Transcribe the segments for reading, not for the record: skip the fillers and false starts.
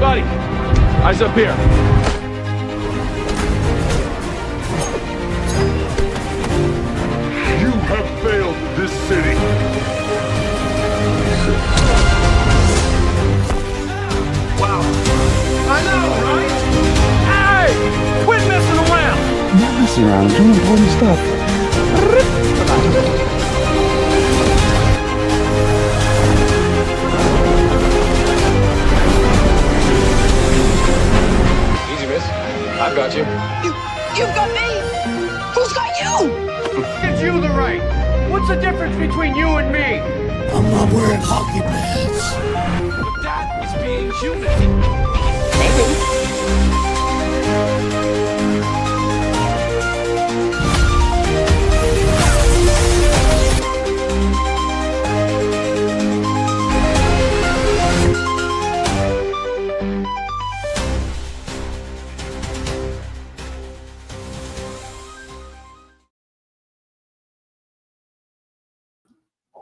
Everybody, eyes up here. You have failed this city. Wow. I know, right? Hey! Quit messing around! I'm not messing around. I'm doing important stuff. Easy, miss. I've got you. You've got me? Who's got you? It's you the right. What's the difference between you and me? I'm not wearing hockey pads. But that is being human.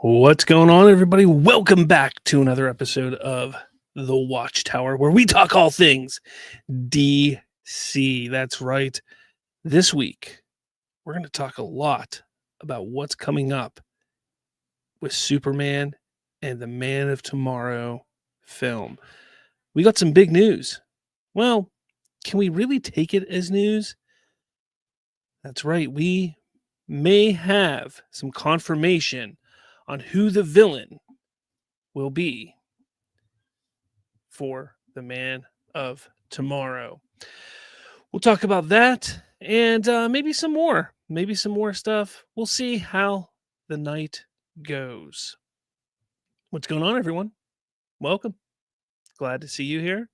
What's going on, everybody? Welcome back to another episode of The Watchtower, where we talk all things DC. That's right. This week, we're going to talk a lot about what's coming up with Superman and the Man of Tomorrow film. We got some big news. Well, can we really take it as news? That's right. We may have some confirmation on who the villain will be for the Man of Tomorrow. We'll talk about that and maybe some more stuff. We'll see how the night goes. What's going on, everyone? Welcome. Glad to see you here.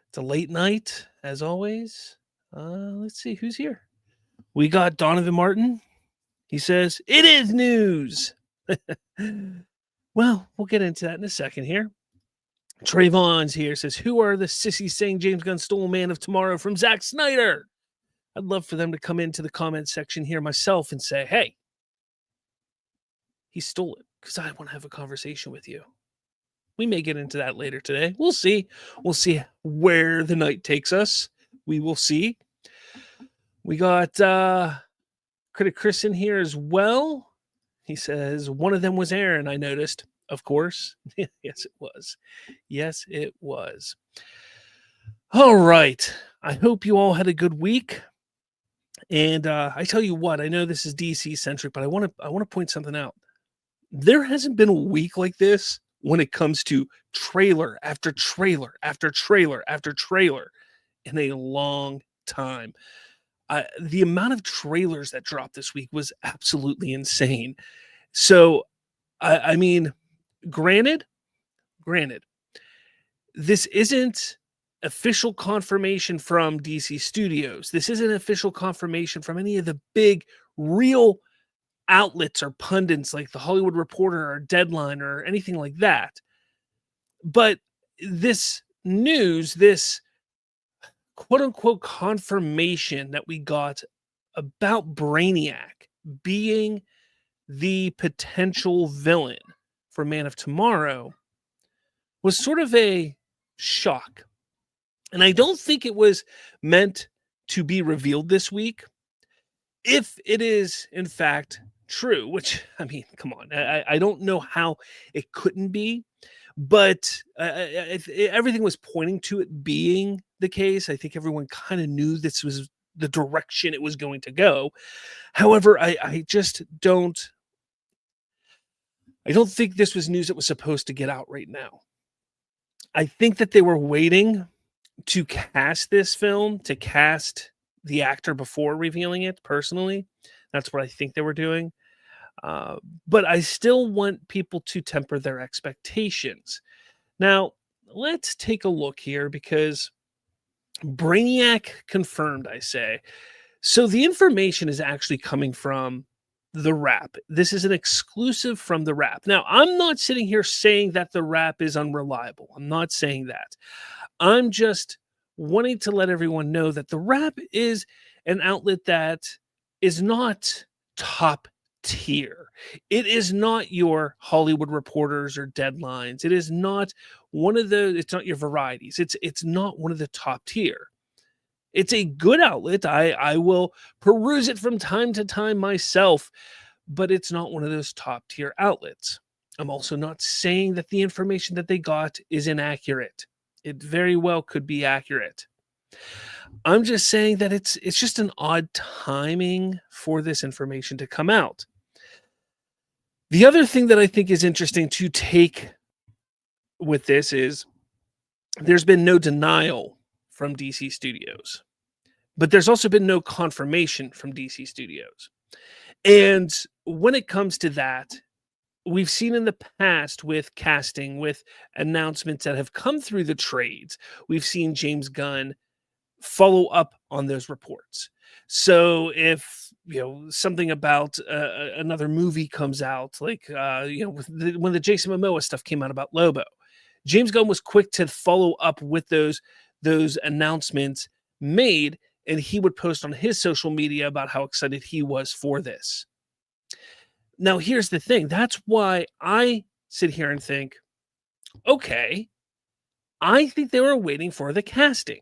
It's a late night, as always. Let's see who's here. We got Donovan Martin. He says, "It is news." Well, we'll get into that in a second here. Trayvon's here, says, "Who are the sissies saying James Gunn stole Man of Tomorrow from Zack Snyder?" I'd love for them to come into the comment section here myself and say, "Hey, he stole it," because I want to have a conversation with you. We may get into that later today. We'll see. We'll see where the night takes us. We will see. We got Critic Chris in here as well. He says, "One of them was Aaron, I noticed." Of course. Yes, it was. Yes, it was. All right. I hope you all had a good week. And I tell you what, I know this is DC centric, but I want to point something out. There hasn't been a week like this when it comes to trailer after trailer after trailer after trailer in a long time. The amount of trailers that dropped this week was absolutely insane. So, I mean, granted, this isn't official confirmation from DC Studios. This isn't official confirmation from any of the big, real outlets or pundits like The Hollywood Reporter or Deadline or anything like that. But this news, this quote-unquote confirmation that we got about Brainiac being the potential villain for Man of Tomorrow was sort of a shock. And I don't think it was meant to be revealed this week. If it is, in fact, true, which, I mean, come on, I don't know how it couldn't be, but everything was pointing to it being the case. I think everyone kind of knew this was the direction it was going to go. However, I just don't think this was news that was supposed to get out right now. I think that they were waiting to cast this film, to cast the actor before revealing it, personally. That's what I think they were doing. But I still want people to temper their expectations. Now, let's take a look here, because Brainiac confirmed, I say. So the information is actually coming from The Wrap. This is an exclusive from The Wrap. Now, I'm not sitting here saying that The Wrap is unreliable. I'm not saying that. I'm just wanting to let everyone know that The Wrap is an outlet that is not top tier. It is not your Hollywood Reporters or Deadlines. It is not one of the, it's not your Varieties. It's not one of the top tier. It's a good outlet. I will peruse it from time to time myself, but it's not one of those top tier outlets. I'm also not saying that the information that they got is inaccurate. It very well could be accurate. I'm just saying that it's just an odd timing for this information to come out. The other thing that I think is interesting to take with this is there's been no denial from DC Studios, but there's also been no confirmation from DC Studios. And when it comes to that, we've seen in the past with casting, with announcements that have come through the trades, we've seen James Gunn follow up on those reports. So if something about another movie comes out, like when the Jason Momoa stuff came out about Lobo, James Gunn was quick to follow up with those announcements made, and he would post on his social media about how excited he was for this. Now, here's the thing. That's why I sit here and think, okay, I think they were waiting for the casting.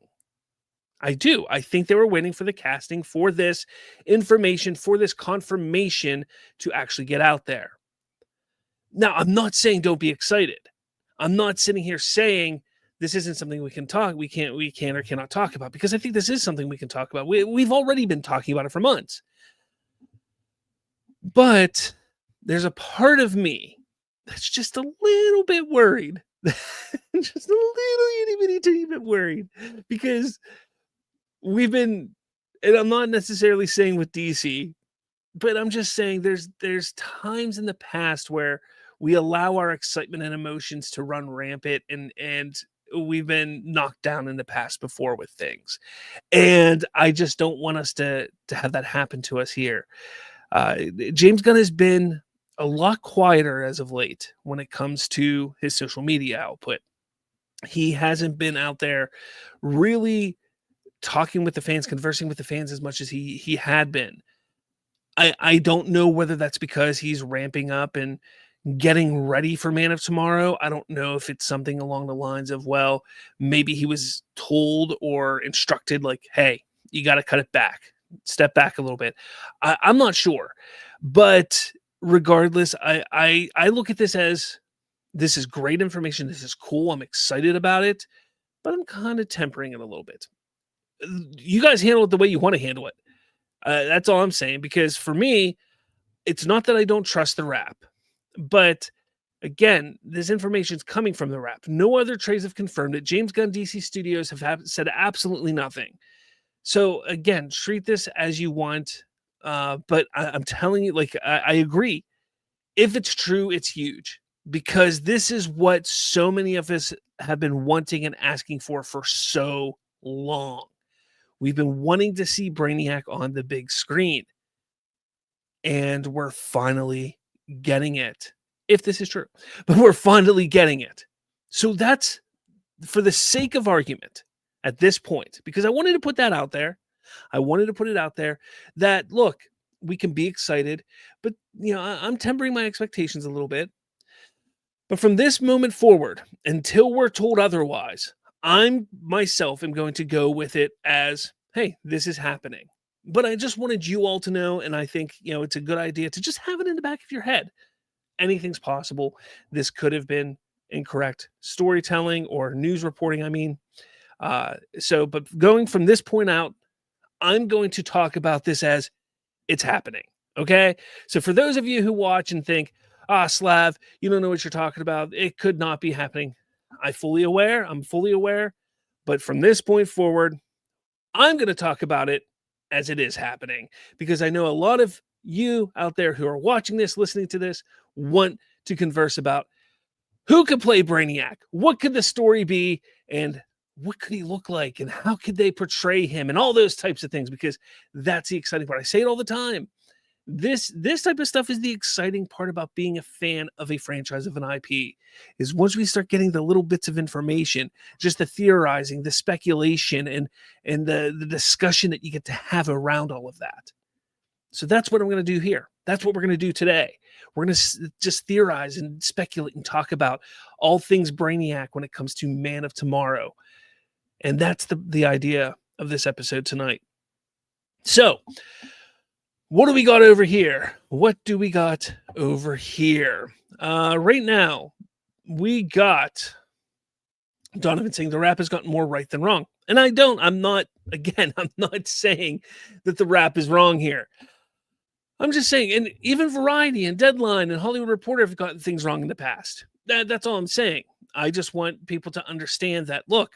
I do. I think they were waiting for the casting, for this information, for this confirmation to actually get out there. Now, I'm not saying don't be excited. I'm not sitting here saying this isn't something we can or cannot talk about, because I think this is something we can talk about. We've already been talking about it for months. But there's a part of me that's just a little bit worried. Just a little itty bitty teeny bit worried, because we've been, and I'm not necessarily saying with DC, but I'm just saying there's times in the past where we allow our excitement and emotions to run rampant, and we've been knocked down in the past before with things. And I just don't want us to have that happen to us here. James Gunn has been a lot quieter as of late when it comes to his social media output. He hasn't been out there really talking with the fans, conversing with the fans as much as he had been. I don't know whether that's because he's ramping up and getting ready for Man of Tomorrow. I don't know if it's something along the lines of, well, maybe he was told or instructed, like, hey, you got to cut it back, step back a little bit. I'm not sure. But regardless, I look at this as, this is great information. This is cool. I'm excited about it, but I'm kind of tempering it a little bit. You guys handle it the way you want to handle it. That's all I'm saying, because for me, it's not that I don't trust the rap, but again, this information is coming from the rap. No other trades have confirmed it. James Gunn, DC Studios have said absolutely nothing. So again, treat this as you want. But I'm telling you, like, I agree. If it's true, it's huge, because this is what so many of us have been wanting and asking for so long. We've been wanting to see Brainiac on the big screen, and we're finally getting it. If this is true, but we're finally getting it. So that's, for the sake of argument at this point, because I wanted to put that out there. I wanted to put it out there that, look, we can be excited, but I'm tempering my expectations a little bit. But from this moment forward, until we're told otherwise, I'm myself am going to go with it as, hey, this is happening. But I just wanted you all to know, and I think it's a good idea to just have it in the back of your head. Anything's possible. This could have been incorrect storytelling or news reporting. But going from this point out, I'm going to talk about this as it's happening. Okay. So for those of you who watch and think, Slav, you don't know what you're talking about, it could not be happening. I'm fully aware. But from this point forward, I'm going to talk about it as it is happening, because I know a lot of you out there who are watching this, listening to this, want to converse about who could play Brainiac, what could the story be, and what could he look like, and how could they portray him, and all those types of things, because that's the exciting part. I say it all the time. This type of stuff is the exciting part about being a fan of a franchise, of an IP, is once we start getting the little bits of information, just the theorizing, the speculation, and the discussion that you get to have around all of that. So that's what I'm going to do here. That's what we're going to do today. We're going to just theorize and speculate and talk about all things Brainiac when it comes to Man of Tomorrow. And that's the idea of this episode tonight. So, what do we got over here? What do we got over here? Right now, we got Donovan saying the rap has gotten more right than wrong. And I'm not saying that the rap is wrong here. I'm just saying, and even Variety and Deadline and Hollywood Reporter have gotten things wrong in the past. That's all I'm saying. I just want people to understand that, look,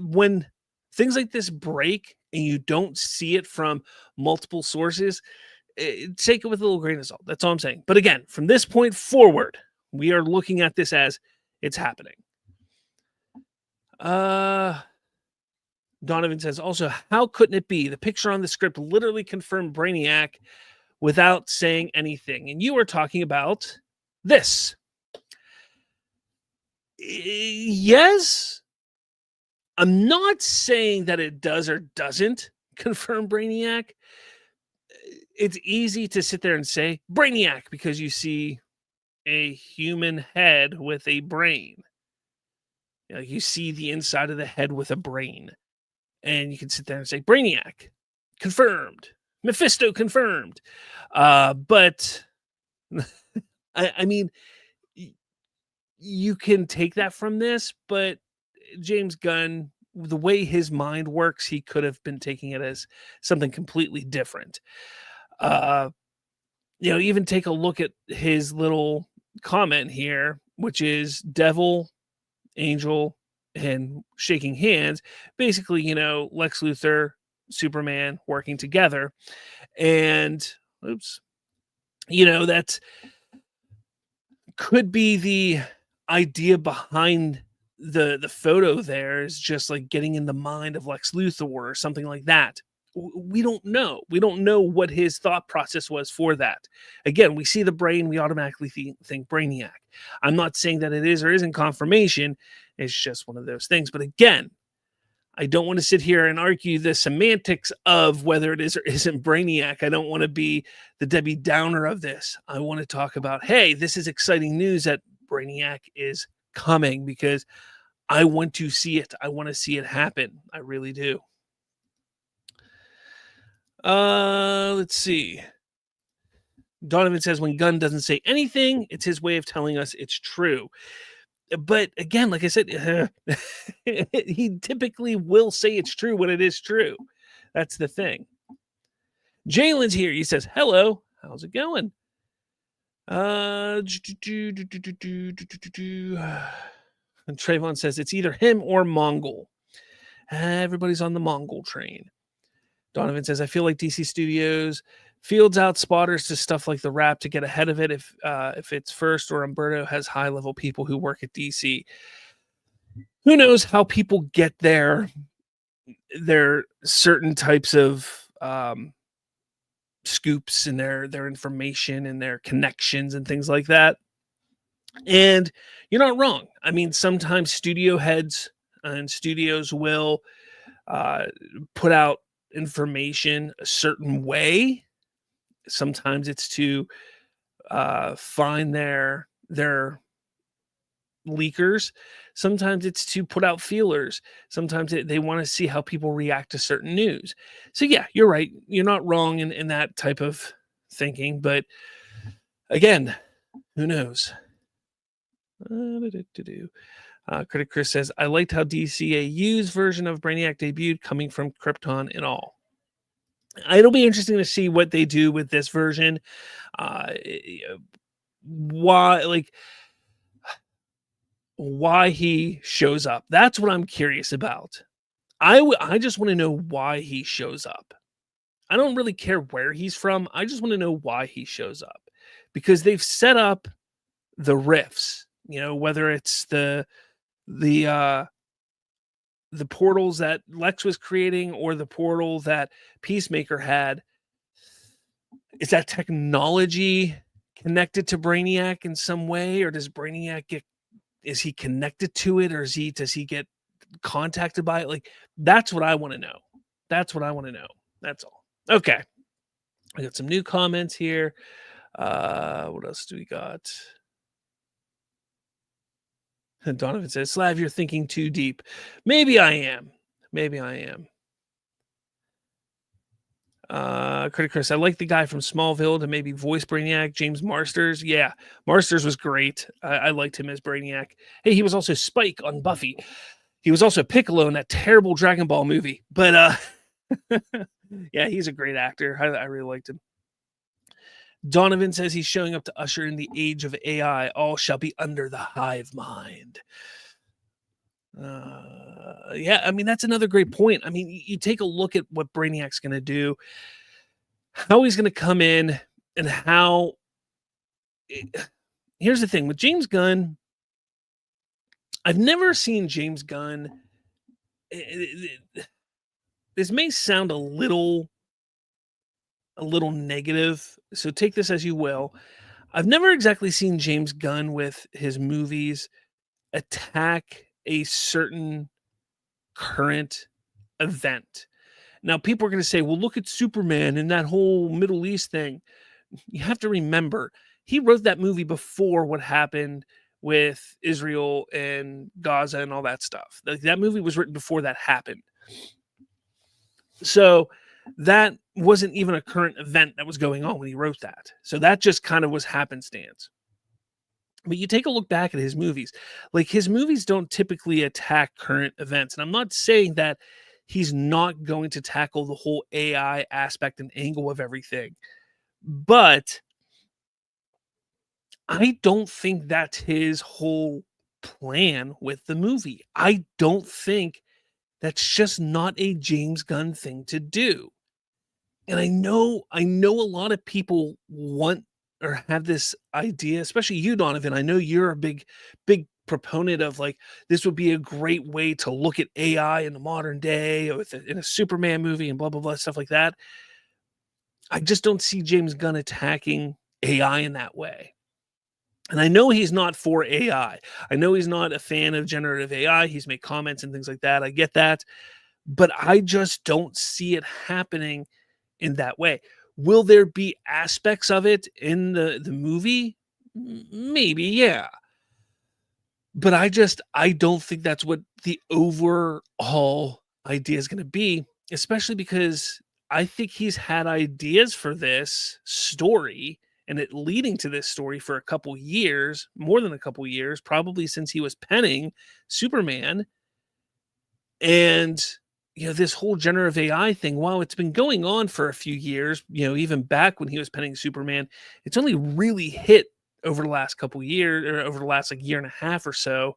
when things like this break and you don't see it from multiple sources, take it with a little grain of salt. That's all I'm saying. But again, from this point forward, we are looking at this as it's happening. Donovan says, also, how couldn't it be? The picture on the script literally confirmed Brainiac without saying anything. And you were talking about this. Yes. I'm not saying that it does or doesn't confirm Brainiac. It's easy to sit there and say Brainiac because you see a human head with a brain. You see the inside of the head with a brain. And you can sit there and say, Brainiac, confirmed. Mephisto, confirmed. But, I mean, you can take that from this, but James Gunn, the way his mind works, he could have been taking it as something completely different. Even take a look at his little comment here, which is devil, angel, and shaking hands. Basically, Lex Luthor, Superman working together. And that could be the idea behind the photo there, is just like getting in the mind of Lex Luthor or something like that. We don't know. We don't know what his thought process was for that. Again, we see the brain, we automatically think Brainiac. I'm not saying that it is or isn't confirmation. It's just one of those things. But again, I don't want to sit here and argue the semantics of whether it is or isn't Brainiac. I don't want to be the Debbie Downer of this. I want to talk about, hey, this is exciting news that Brainiac is coming, because I want to see it. I want to see it happen. I really do. Let's see. Donovan says, when Gunn doesn't say anything, it's his way of telling us it's true. But again, like I said, he typically will say it's true when it is true. That's the thing. Jalen's here. He says, hello. How's it going? And Trayvon says, it's either him or Mongol. Everybody's on the Mongol train. Donovan says, I feel like DC Studios fields out spotters to stuff like the rap to get ahead of it if it's first, or Umberto has high-level people who work at DC. Who knows how people get their certain types of scoops and their information and their connections and things like that. And you're not wrong. I mean, sometimes studio heads and studios will put out information a certain way. Sometimes it's to find their leakers. Sometimes it's to put out feelers. Sometimes they want to see how people react to certain news. So yeah, you're right. You're not wrong in that type of thinking. But again, who knows? Critic Chris says, I liked how DCAU's version of Brainiac debuted, coming from Krypton and all. It'll be interesting to see what they do with this version. Why he shows up. That's what I'm curious about. I just want to know why he shows up. I don't really care where he's from. I just want to know why he shows up, because they've set up the riffs, whether it's the portals that Lex was creating or the portal that Peacemaker had. Is that technology connected to Brainiac in some way, or does Brainiac is he connected to it, or does he get contacted by it? Like, that's what I want to know. That's what I want to know. That's all. Okay. I got some new comments here. What else do we got? Donovan says, Slav, you're thinking too deep. Maybe I am. Maybe I am. Critic Chris, I like the guy from Smallville to maybe voice Brainiac, James Marsters. Yeah, Marsters was great. I liked him as Brainiac. Hey, he was also Spike on Buffy. He was also Piccolo in that terrible Dragon Ball movie. But yeah, he's a great actor. I really liked him. Donovan says he's showing up to usher in the age of AI. All shall be under the hive mind. Yeah, I mean, that's another great point. I mean, you take a look at what Brainiac's going to do, how he's going to come in, and how. Here's the thing with James Gunn. I've never seen James Gunn. This may sound a little negative, so take this as you will. I've never exactly seen James Gunn with his movies attack a certain current event. Now, people are going to say, well, look at Superman and that whole Middle East thing. You have to remember, he wrote that movie before what happened with Israel and Gaza and all that stuff. That movie was written before that happened. So that wasn't even a current event that was going on when he wrote that. So that just kind of was happenstance. But you take a look back at his movies, like his movies don't typically attack current events. And I'm not saying that he's not going to tackle the whole AI aspect and angle of everything, but I don't think that's his whole plan with the movie. I don't think that's just not a James Gunn thing to do. And I know a lot of people want or have this idea, especially you, Donovan. I know you're a big proponent of like, this would be a great way to look at AI in the modern day or in a Superman movie and blah, blah, blah, stuff like that. I just don't see James Gunn attacking AI in that way. And I know he's not for AI. I know he's not a fan of generative AI. He's made comments and things like that. I get that. But I just don't see it happening in that way. Will there be aspects of it in the movie? Maybe, yeah. But I don't think that's what the overall idea is going to be, especially because I think he's had ideas for this story and it leading to this story for a couple years, more than a couple years, probably since he was penning Superman. And, this whole generative AI thing, while it's been going on for a few years, even back when he was penning Superman, it's only really hit over the last couple years or over the last like year and a half or so,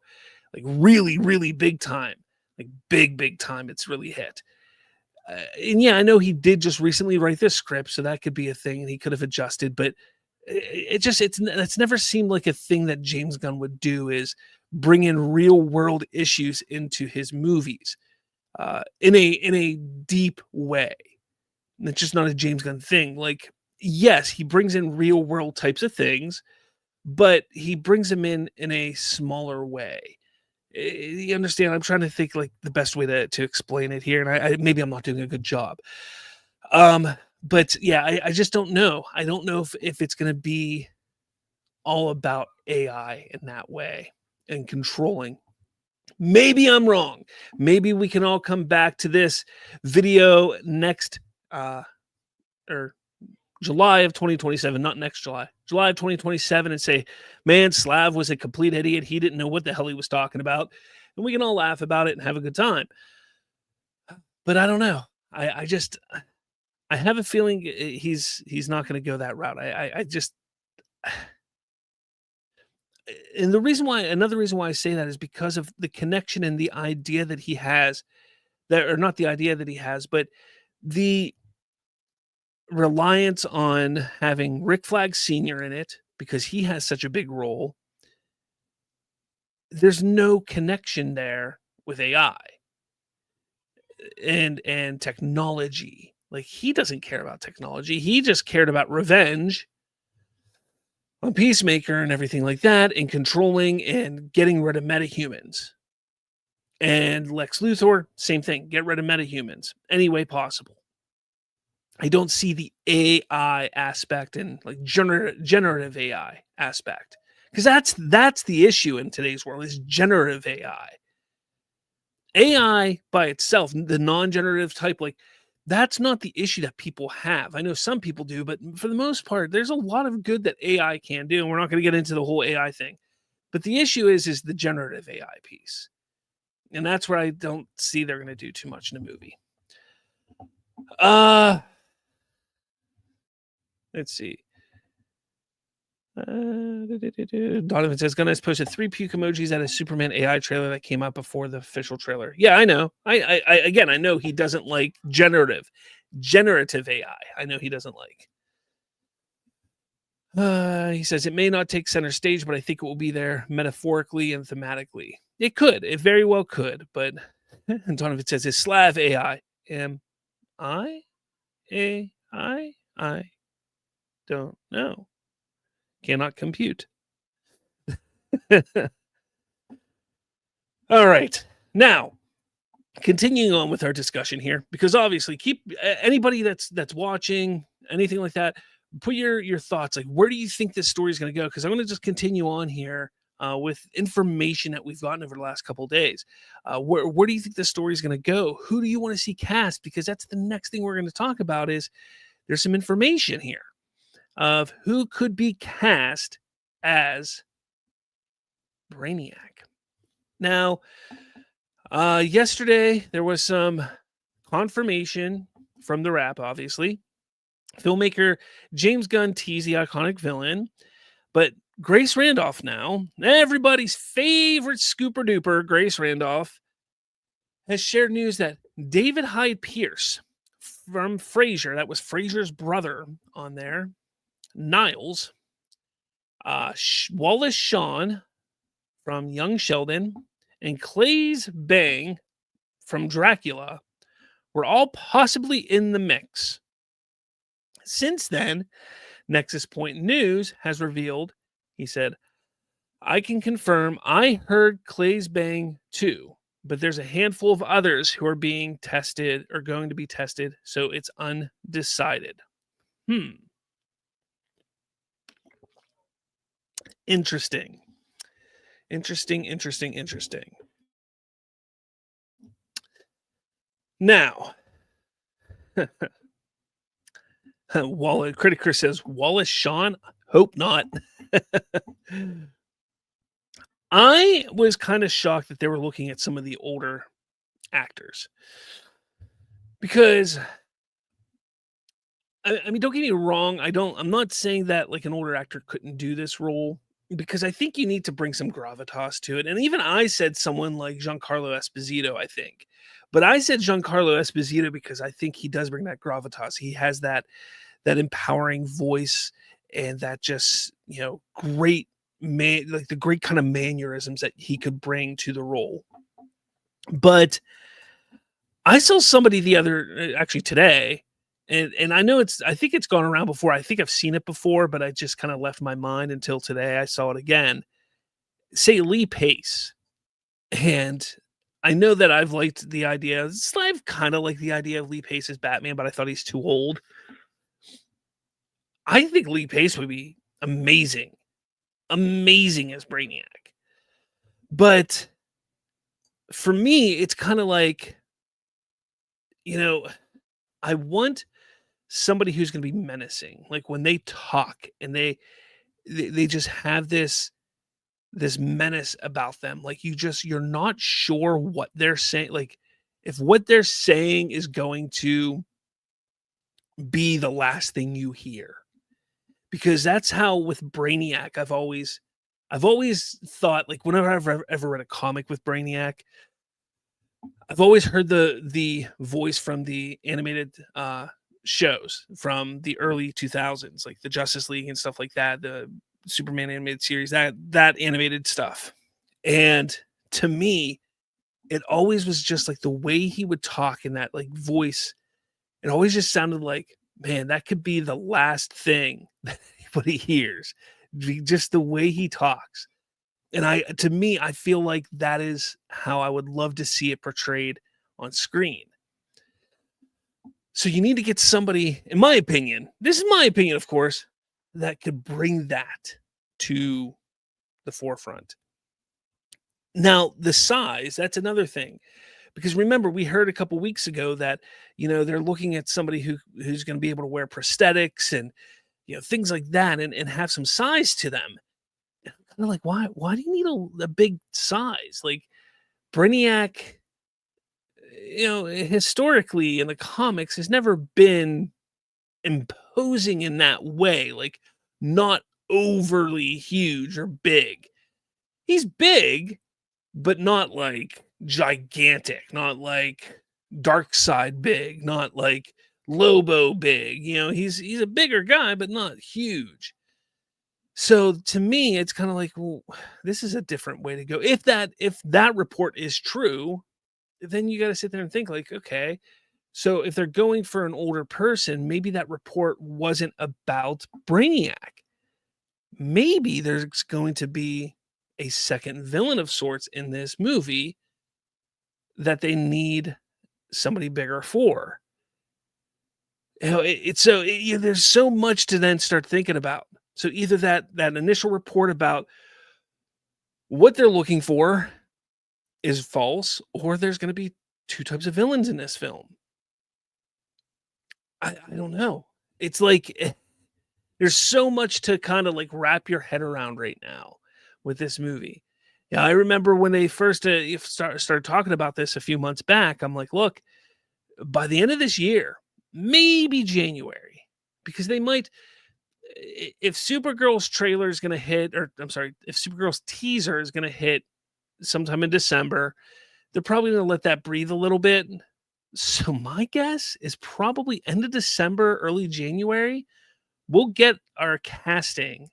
like really, really big time, like big time. It's really hit. And yeah, I know he did just recently write this script, so that could be a thing and he could have adjusted, but it's never seemed like a thing that James Gunn would do, is bring in real world issues into his movies in a deep way. And it's just not a James Gunn thing. Like, yes, he brings in real world types of things, but he brings them in a smaller way. You understand? I'm trying to think like the best way to explain it here, and I maybe I'm not doing a good job. But yeah, I just don't know. I don't know if it's going to be all about AI in that way and controlling. Maybe I'm wrong. Maybe we can all come back to this video next or July of 2027, not next July of 2027, and say, man, Slav was a complete idiot. He didn't know what the hell he was talking about. And we can all laugh about it and have a good time. But I don't know. I have a feeling he's not going to go that route. I just, and another reason why I say that is because of the connection and the idea that he has, or not the idea that he has, but the reliance on having Rick Flag Sr. in it, because he has such a big role. There's no connection there with AI and technology. Like, he doesn't care about technology. He just cared about revenge on Peacemaker and everything like that, and controlling and getting rid of metahumans. And Lex Luthor, same thing. Get rid of metahumans any way possible. I don't see the AI aspect and like generative AI aspect, because that's the issue in today's world is generative AI. AI by itself, the non-generative type, like that's not the issue that people have. I know some people do, but for the most part, there's a lot of good that AI can do, and we're not going to get into the whole AI thing. But the issue is the generative AI piece, and that's where I don't see they're going to do too much in the movie. Let's see. Donovan says, Gunna has posted 3 puke emojis at a Superman AI trailer that came out before the official trailer. Yeah, I know. I again, I know he doesn't like generative AI. I know he doesn't like. He says it may not take center stage, but I think it will be there metaphorically and thematically. It could. It very well could. But Donovan says, is Slav AI? Am I AI? I don't know. Cannot compute. All right. Now, continuing on with our discussion here, because obviously keep anybody that's watching anything like that, put your thoughts, like where do you think this story is going to go? Because I'm going to just continue on here with information that we've gotten over the last couple of days. Where do you think this story is going to go? Who do you want to see cast? Because that's the next thing we're going to talk about is there's some information here of who could be cast as Brainiac. Now, yesterday there was some confirmation from the Wrap, obviously. Filmmaker James Gunn teased the iconic villain, but Grace Randolph now, everybody's favorite scooper duper, Grace Randolph, has shared news that David Hyde Pierce from Frasier, that was Frasier's brother on there, Niles, Wallace Shawn from Young Sheldon, and Claes Bang from Dracula were all possibly in the mix. Since then, Nexus Point News has revealed, he said, I can confirm I heard Claes Bang too, but there's a handful of others who are being tested or going to be tested, so it's undecided. Interesting. Now, Critic says, Wallace Shawn? Hope not. I was kind of shocked that they were looking at some of the older actors. Because, I mean, don't get me wrong. I'm not saying that like an older actor couldn't do this role, because I think you need to bring some gravitas to it. And even I said someone like Giancarlo Esposito, I think. But I said Giancarlo Esposito because I think he does bring that gravitas. He has that empowering voice and that just, great man, like the great kind of mannerisms that he could bring to the role. But I saw somebody today, and I know I think it's gone around before. I think I've seen it before, but I just kind of left my mind until today. I saw it again. Say Lee Pace. And I know that I've liked the idea. I've kind of like the idea of Lee Pace as Batman, but I thought he's too old. I think Lee Pace would be amazing as Brainiac. But for me, it's kind of like, I want somebody who's going to be menacing. Like when they talk and they just have this menace about them. Like you're not sure what they're saying. Like if what they're saying is going to be the last thing you hear. Because that's how with Brainiac, I've always thought, like whenever I've ever read a comic with Brainiac, I've always heard the voice from the animated shows from the early 2000s, like the Justice League and stuff like that, the Superman animated series, that animated stuff. And to me, it always was just like the way he would talk in that like voice. It always just sounded like, man, that could be the last thing that anybody hears. Just the way he talks. And to me, I feel like that is how I would love to see it portrayed on screen. So you need to get somebody, in my opinion, this is my opinion, of course, that could bring that to the forefront. Now, the size, that's another thing. Because remember, we heard a couple weeks ago that, they're looking at somebody who's going to be able to wear prosthetics and, things like that and have some size to them. Kind of like, why do you need a big size? Like Brainiac, historically in the comics has never been imposing in that way, like not overly huge or big. He's big, but not like gigantic, not like Dark Side big, not like Lobo big. He's a bigger guy, but not huge. So to me, it's kind of like, well, this is a different way to go. If that report is true, then you got to sit there and think like, okay, so if they're going for an older person, maybe that report wasn't about Brainiac. Maybe there's going to be a second villain of sorts in this movie that they need somebody bigger for. There's so much to then start thinking about. So either that initial report about what they're looking for is false, or there's going to be two types of villains in this film. I don't know. It's like there's so much to kind of like wrap your head around right now with this movie. Yeah, I remember when they first started talking about this a few months back. I'm like, look, by the end of this year, maybe January, because they might, if Supergirl's trailer is going to hit, or I'm sorry, if Supergirl's teaser is going to hit sometime in December, they're probably going to let that breathe a little bit. So my guess is probably end of December, early January, we'll get our casting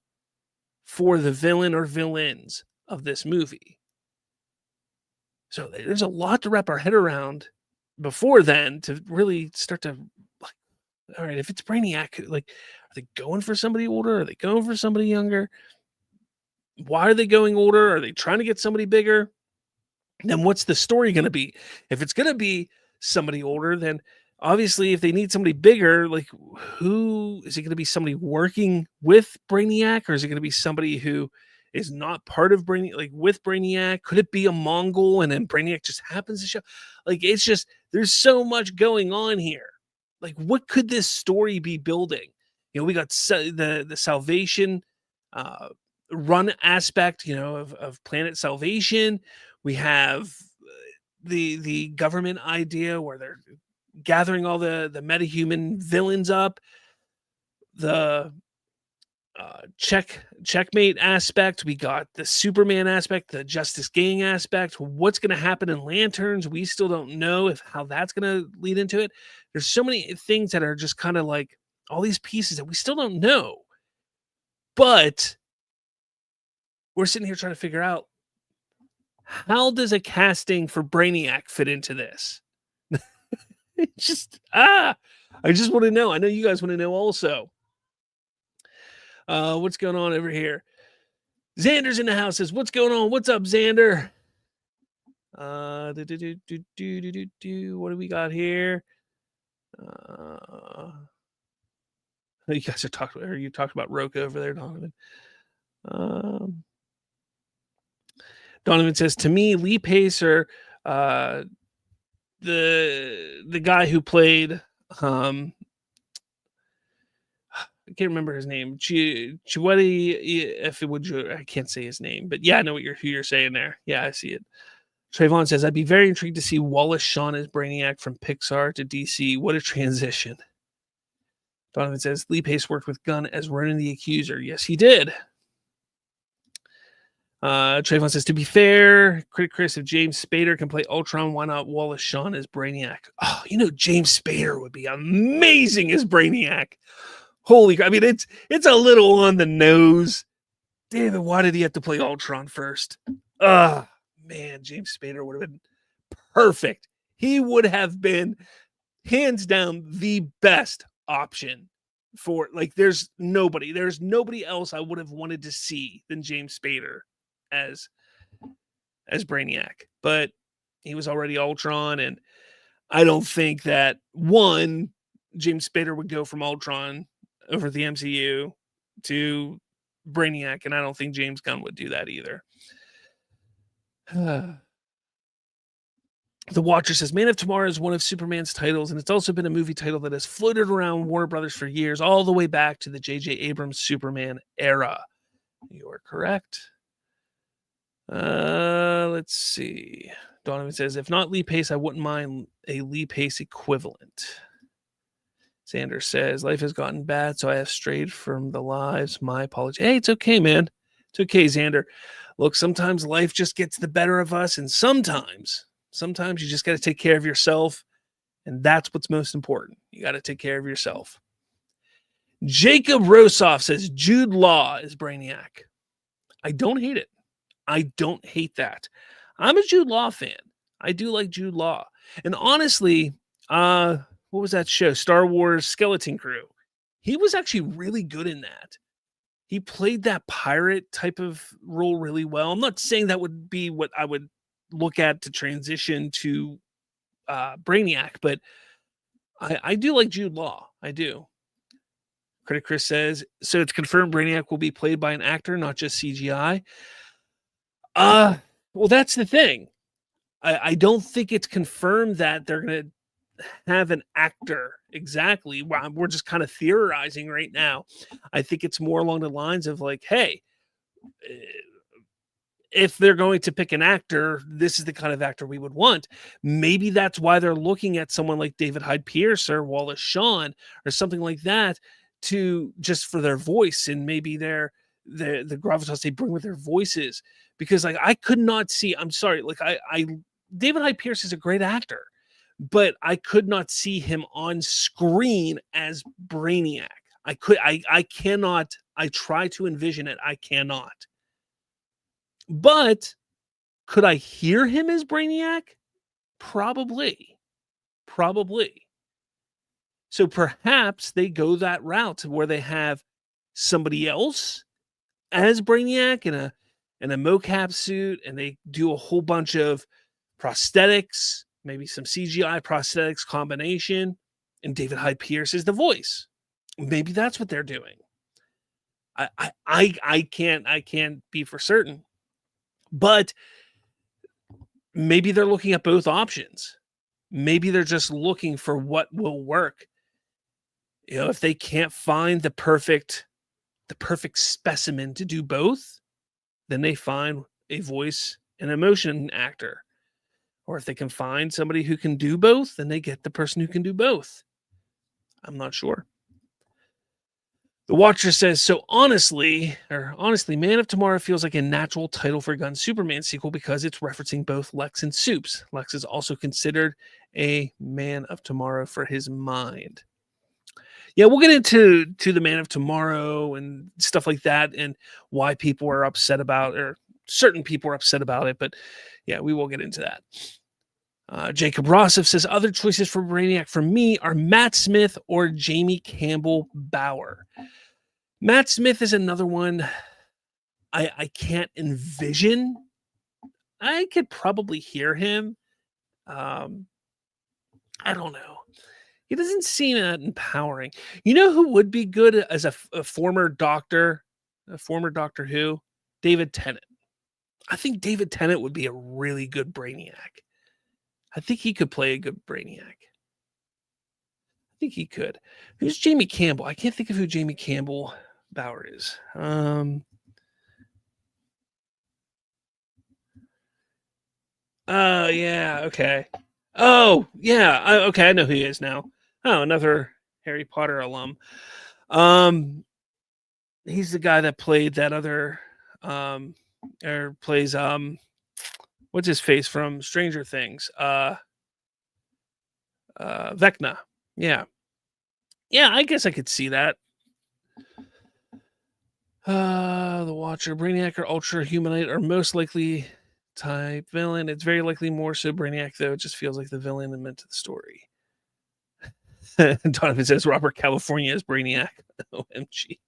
for the villain or villains of this movie. So there's a lot to wrap our head around before then to really start to, like, all right, if it's Brainiac, like, are they going for somebody older? Are they going for somebody younger? Why are they going older? Are they trying to get somebody bigger? Then what's the story going to be? If it's going to be somebody older, then obviously if they need somebody bigger, like, who is it going to be? Somebody working with Brainiac, or is it going to be somebody who is not part of Brainiac, like with Brainiac? Could it be a Mongol and then Brainiac just happens to show? Like, it's just, there's so much going on here. Like, what could this story be building? We got the Salvation run aspect, of Planet Salvation. We have the government idea where they're gathering all the metahuman villains up. The checkmate aspect. We got the Superman aspect, the Justice Gang aspect. What's going to happen in Lanterns? We still don't know how that's going to lead into it. There's so many things that are just kind of like all these pieces that we still don't know. But we're sitting here trying to figure out, how does a casting for Brainiac fit into this? It's just, I just want to know. I know you guys want to know also. What's going on over here? Xander's in the house. Says, what's going on? What's up, Xander? What do we got here? You guys are talking, or you talked about Roka over there, Donovan. Donovan says, to me, Lee Pacer, the guy who played, I can't remember his name. Chiwetti, if it would, I can't say his name, but yeah, I know who you're saying there. Yeah, I see it. Trayvon says, I'd be very intrigued to see Wallace Shawn as Brainiac from Pixar to DC. What a transition. Donovan says, Lee Pace worked with Gunn as Ronan the Accuser. Yes, he did. Trayvon says, to be fair, Critic Chris, if James Spader can play Ultron, why not Wallace Shawn as Brainiac? Oh, James Spader would be amazing as Brainiac. Holy, I mean, it's a little on the nose. Damn it, why did he have to play Ultron first? Man, James Spader would have been perfect. He would have been, hands down, the best option for, like, there's nobody else I would have wanted to see than James Spader as Brainiac. But he was already Ultron, and I don't think that, one, James Spader would go from Ultron over the MCU to Brainiac, and I don't think James Gunn would do that either. The Watcher says, Man of Tomorrow is one of Superman's titles, and it's also been a movie title that has floated around Warner Brothers for years, all the way back to the J.J. Abrams Superman era. You are correct. Let's see. Donovan says, if not Lee Pace, I wouldn't mind a Lee Pace equivalent. Xander says, life has gotten bad, so I have strayed from the lives. My apology. Hey, it's okay, man. It's okay, Xander. Look, sometimes life just gets the better of us, and sometimes you just got to take care of yourself, and that's what's most important. You got to take care of yourself. Jacob Rosoff says, Jude Law is Brainiac. I don't hate it. I don't hate that. I'm a Jude Law fan. I do like Jude Law. And honestly, what was that show? Star Wars Skeleton Crew. He was actually really good in that. He played that pirate type of role really well. I'm not saying that would be what I would look at to transition to Brainiac, but I do like Jude Law. I do. Critic Chris says, so it's confirmed Brainiac will be played by an actor, not just CGI. Well, that's the thing. I don't think it's confirmed that they're going to have an actor exactly. We're just kind of theorizing right now. I think it's more along the lines of like, hey, if they're going to pick an actor, this is the kind of actor we would want. Maybe that's why they're looking at someone like David Hyde Pierce or Wallace Shawn or something like that to just for their voice and maybe the gravitas they bring with their voices. Because like I could not see, I'm sorry, like I David Hyde Pierce is a great actor, but I could not see him on screen as Brainiac. I cannot, I try to envision it. I cannot. But could I hear him as Brainiac? Probably. So perhaps they go that route where they have somebody else as Brainiac in a mocap suit, and they do a whole bunch of prosthetics, maybe some CGI prosthetics combination, and David Hyde Pierce is the voice. Maybe that's what they're doing. I can't be for certain. But maybe they're looking at both options. Maybe they're just looking for what will work. You know, if they can't find the perfect specimen to do both, then they find a voice and emotion actor. Or if they can find somebody who can do both, then they get the person who can do both. I'm not sure. The Watcher says, so honestly, Man of Tomorrow feels like a natural title for Gunn's Superman sequel because it's referencing both Lex and Supes. Lex is also considered a Man of Tomorrow for his mind. Yeah, we'll get into the Man of Tomorrow and stuff like that and why people are upset about, or certain people are upset about it. But yeah, we will get into that. Jacob Rossif says, other choices for Brainiac for me are Matt Smith or Jamie Campbell Bower. Matt Smith is another one I can't envision. I could probably hear him. I don't know. He doesn't seem that empowering. You know who would be good as a former Doctor Who? David Tennant. I think David Tennant would be a really good Brainiac. I think he could play a good Brainiac. I think he could. Who's Jamie Campbell? I can't think of who Jamie Campbell Bower is. Oh, yeah. Okay. Oh, yeah. Okay. I know who he is now. Oh, another Harry Potter alum. He's the guy that played that other, or plays, what's his face from Stranger Things? Vecna. Yeah. Yeah, I guess I could see that. The Watcher, Brainiac, or Ultra Humanite are most likely type villain. It's very likely more so Brainiac, though. It just feels like the villain and meant to the story. Donovan says Robert California is Brainiac. OMG.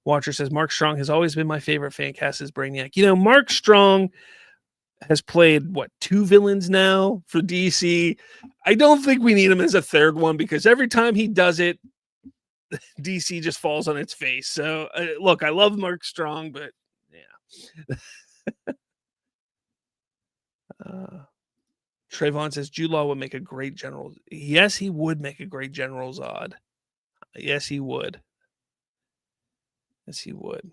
Watcher says Mark Strong has always been my favorite fan cast as Brainiac. You know, Mark Strong has played, 2 villains now for DC. I don't think we need him as a third one because every time he does it, DC just falls on its face. So, look, I love Mark Strong, but yeah. Trayvon says Jude Law would make a great general. Yes, he would make a great General Zod. Yes, he would. Yes, he would.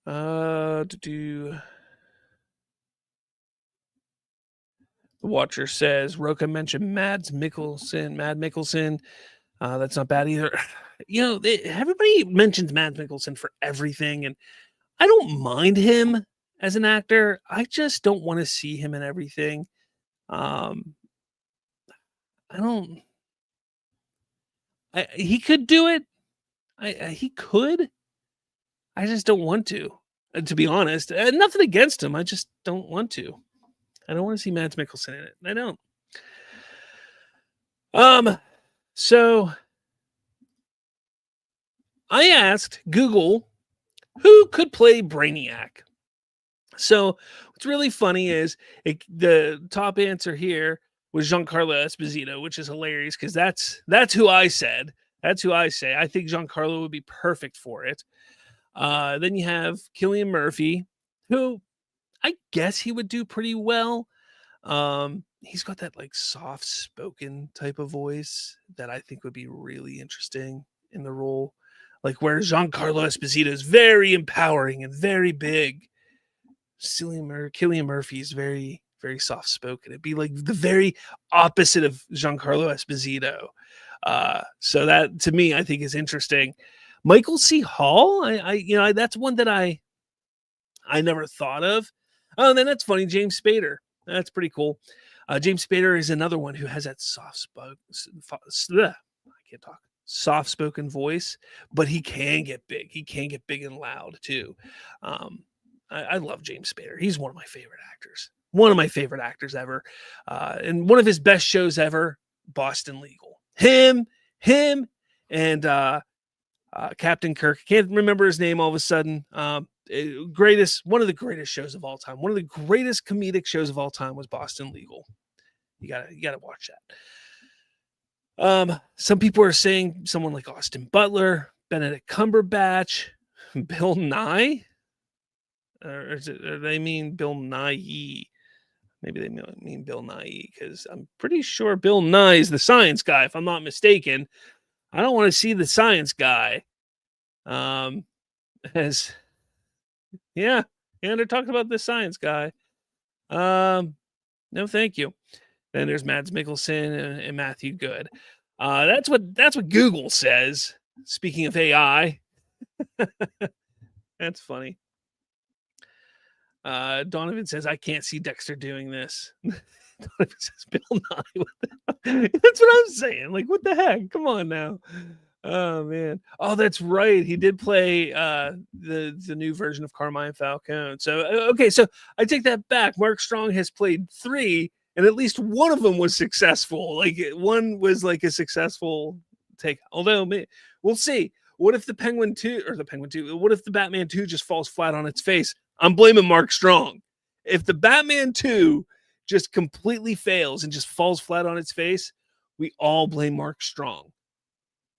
The Watcher says Roka mentioned Mad Mickelson. That's not bad either. Everybody mentions Mads Mikkelsen for everything, and I don't mind him as an actor. I just don't want to see him in everything. He could do it. He could. I just don't want to be honest. Nothing against him. I just don't want to. I don't want to see Mads Mikkelsen in it. I don't. So I asked Google who could play Brainiac. So what's really funny is the top answer here was Giancarlo Esposito, which is hilarious because that's who I said. That's who I say. I think Giancarlo would be perfect for it. Then you have Cillian Murphy, who I guess he would do pretty well. He's got that like soft spoken type of voice that I think would be really interesting in the role. Like where Giancarlo Esposito is very empowering and very big. Cillian Murphy is very, very soft spoken. It'd be like the very opposite of Giancarlo Esposito. So that to me, I think is interesting. Michael C. Hall, I that's one that I never thought of. Oh, and then that's funny. James Spader. That's pretty cool. James Spader is another one who has that soft-spoken voice, but he can get big. He can get big and loud too. I love James Spader. He's one of my favorite actors. One of my favorite actors ever. And one of his best shows ever, Boston Legal. Him, and Captain Kirk. Can't remember his name all of a sudden. One of the greatest shows of all time. One of the greatest comedic shows of all time was Boston Legal. You gotta watch that. Some people are saying someone like Austin Butler, Benedict Cumberbatch, Bill Nye. Or they mean Bill Nye? Maybe they mean Bill Nye because I'm pretty sure Bill Nye is the science guy, if I'm not mistaken. I don't want to see the science guy. Yeah, they're talking about the science guy. No, thank you. Then there's Mads Mikkelsen and Matthew Good. That's what Google says. Speaking of AI, that's funny. Donovan says, I can't see Dexter doing this. Donovan says, Bill Nye. That's what I'm saying. Like, what the heck? Come on now. Oh, man. Oh, that's right. He did play the new version of Carmine Falcone. So, okay. So I take that back. Mark Strong has played 3, and at least one of them was successful. Like, one was like a successful take. Although, we'll see. What if the Batman 2, what if the Batman 2 just falls flat on its face? I'm blaming Mark Strong. If the Batman 2 just completely fails and just falls flat on its face, we all blame Mark Strong.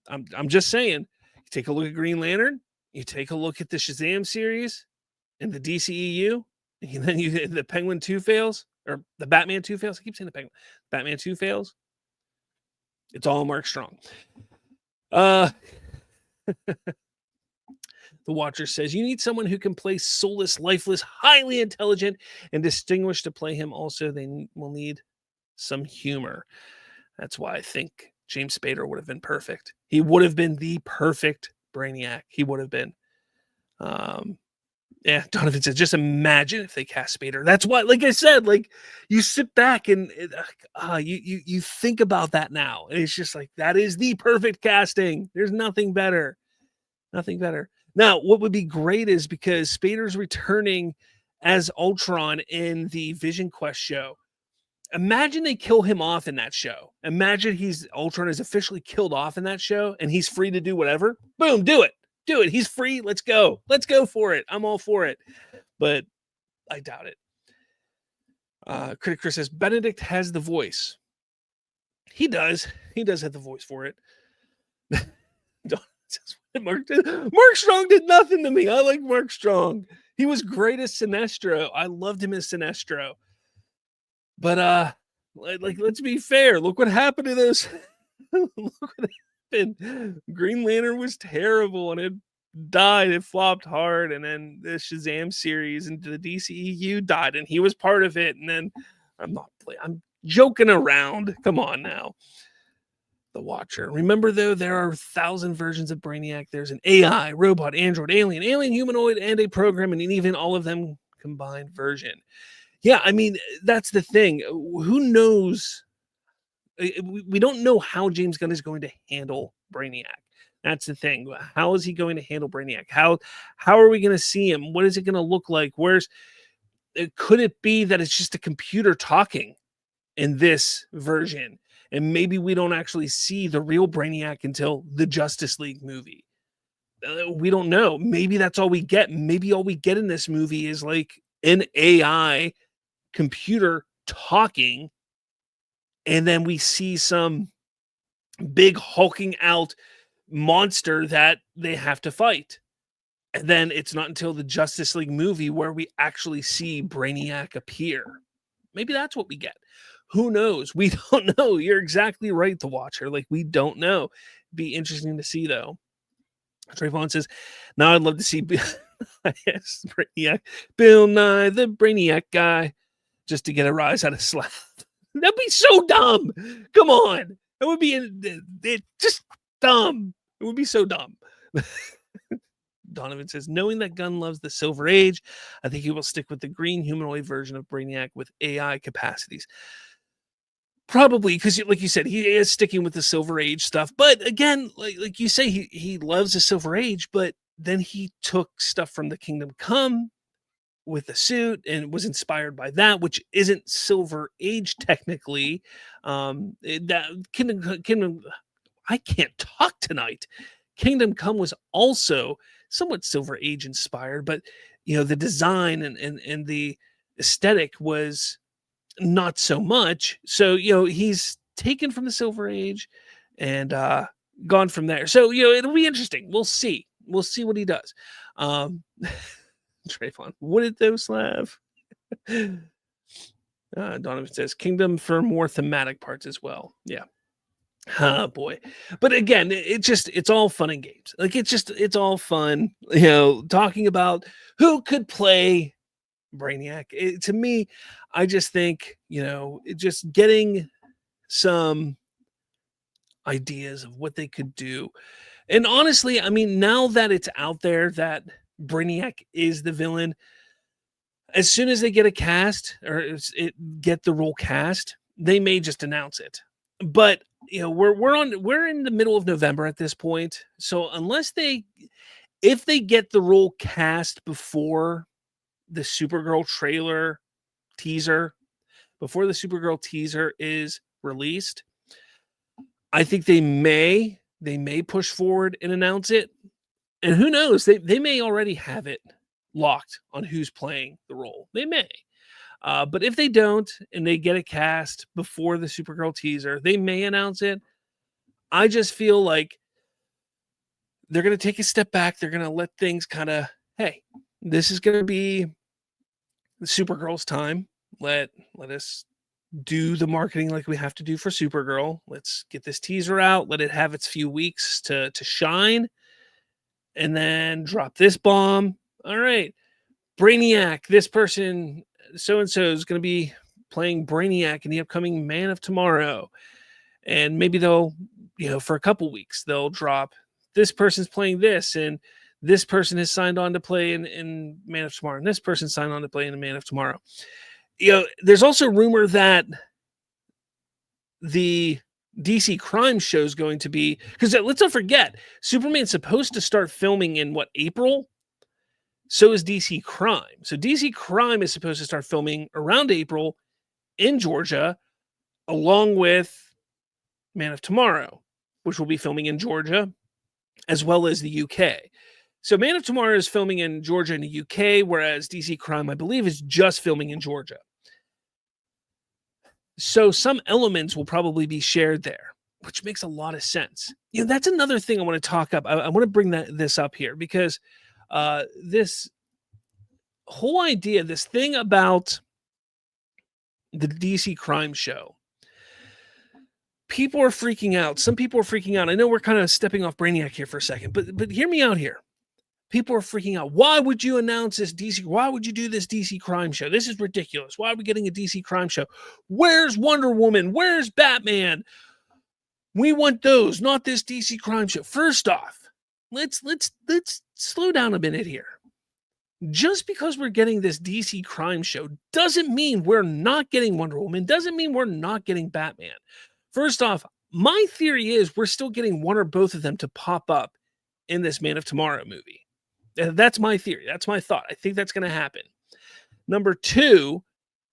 I'm just saying. You take a look at Green Lantern, you take a look at the Shazam series and the DCEU, and then the Penguin 2 fails, or the Batman 2 fails. I keep saying the Penguin. Batman 2 fails. It's all Mark Strong. The Watcher says, you need someone who can play soulless, lifeless, highly intelligent, and distinguished to play him. Also, they will need some humor. That's why I think James Spader would have been perfect. He would have been the perfect Brainiac. He would have been. Yeah, Donovan says, just imagine if they cast Spader. That's why, like I said, like you sit back and you think about that now. And it's just like, that is the perfect casting. There's nothing better. Nothing better. Now, what would be great is because Spader's returning as Ultron in the Vision Quest show. Imagine they kill him off in that show. Imagine Ultron is officially killed off in that show and he's free to do whatever. Boom, do it. Do it. He's free. Let's go. Let's go for it. I'm all for it. But I doubt it. Critic Chris says Benedict has the voice. He does. He does have the voice for it. Mark Strong did nothing to me. I like Mark Strong. He was great as Sinestro. I loved him as Sinestro. But let's be fair. Look what happened to those. Look what happened. Green Lantern was terrible and it died. It flopped hard. And then the Shazam series into the DCEU died, and he was part of it. And then I'm joking around. Come on now. The Watcher. Remember, though, there are 1,000 versions of Brainiac. There's an AI, robot, android, alien, humanoid, and a program, and even all of them combined version. Yeah, I mean, that's the thing. Who knows? We don't know how James Gunn is going to handle Brainiac. That's the thing. How is he going to handle Brainiac? How are we going to see him? What is it going to look like? Could it be that it's just a computer talking in this version? And maybe we don't actually see the real Brainiac until the Justice League movie. We don't know. Maybe that's all we get. Maybe all we get in this movie is like an AI computer talking, and then we see some big hulking out monster that they have to fight. And then it's not until the Justice League movie where we actually see Brainiac appear. Maybe that's what we get. Who knows? We don't know. You're exactly right, The Watcher. Like, we don't know. Be interesting to see, though. Trayvon says, now I'd love to see Brainiac, Bill Nye, the Brainiac guy, just to get a rise out of Slav. That'd be so dumb. Come on. That would be just dumb. It would be so dumb. Donovan says, knowing that Gunn loves the Silver Age, I think he will stick with the green humanoid version of Brainiac with AI capacities. Probably, because like you said, he is sticking with the Silver Age stuff. But again, like you say, he loves the Silver Age, but then he took stuff from the Kingdom Come with the suit and was inspired by that, which isn't Silver Age technically. That Kingdom, I can't talk tonight. Kingdom Come was also somewhat Silver Age inspired, but the design and the aesthetic was not so much. So he's taken from the Silver Age and gone from there. So it'll be interesting. We'll see what he does. Trayvon, would it though, Slav? Donovan says Kingdom for more thematic parts as well. Yeah. Oh boy. But again, it's all fun and games. Like it's all fun, talking about who could play Brainiac. To me, I just think, just getting some ideas of what they could do. And honestly, I mean, now that it's out there that Brainiac is the villain, as soon as they get a cast or get the role cast, they may just announce it. But we're in the middle of November at this point. So if they get the role cast before the Supergirl trailer teaser, before the Supergirl teaser is released, I think they may push forward and announce it. And who knows, they may already have it locked on who's playing the role. They may. But if they don't and they get a cast before the Supergirl teaser, they may announce it. I just feel like they're going to take a step back. They're going to let things kind of, hey, this is going to be Supergirl's time. Let us do the marketing like we have to do for Supergirl. Let's get this teaser out. Let it have its few weeks to shine. And then drop this bomb. All right. Brainiac, this person, so-and-so is going to be playing Brainiac in the upcoming Man of Tomorrow. And maybe they'll, for a couple weeks, they'll drop this person's playing this, and this person has signed on to play in Man of Tomorrow, and this person signed on to play in Man of Tomorrow. There's also rumor that the DC Crime show is going to be, because let's not forget, Superman's supposed to start filming in April? So is DC Crime. So DC Crime is supposed to start filming around April in Georgia, along with Man of Tomorrow, which will be filming in Georgia, as well as the UK. So Man of Tomorrow is filming in Georgia and the UK, whereas DC Crime, I believe, is just filming in Georgia. So some elements will probably be shared there, which makes a lot of sense. That's another thing I want to talk up. I want to bring this up here because this whole idea, this thing about the DC Crime Show, people are freaking out. Some people are freaking out. I know we're kind of stepping off Brainiac here for a second, but hear me out here. People are freaking out. Why would you announce this DC? Why would you do this DC Crime Show? This is ridiculous. Why are we getting a DC Crime Show? Where's Wonder Woman? Where's Batman? We want those, not this DC Crime Show. First off, let's slow down a minute here. Just because we're getting this DC Crime Show doesn't mean we're not getting Wonder Woman. Doesn't mean we're not getting Batman. First off, my theory is we're still getting one or both of them to pop up in this Man of Tomorrow movie. That's my theory. That's my thought. I think that's going to happen. Number two,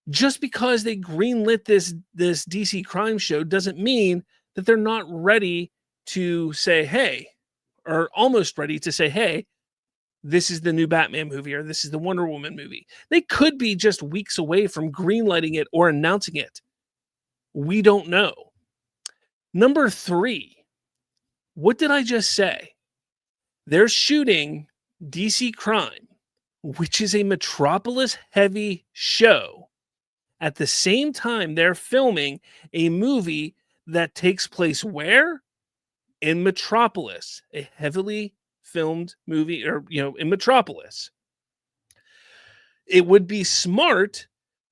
just because they greenlit this DC Crime Show doesn't mean that they're not ready to say, hey, or almost ready to say, hey, this is the new Batman movie or this is the Wonder Woman movie. They could be just weeks away from greenlighting it or announcing it. We don't know. Number three, what did I just say? They're shooting DC Crime, which is a Metropolis-heavy show. At the same time, they're filming a movie that takes place where? In Metropolis, a heavily filmed movie, or in Metropolis. It would be smart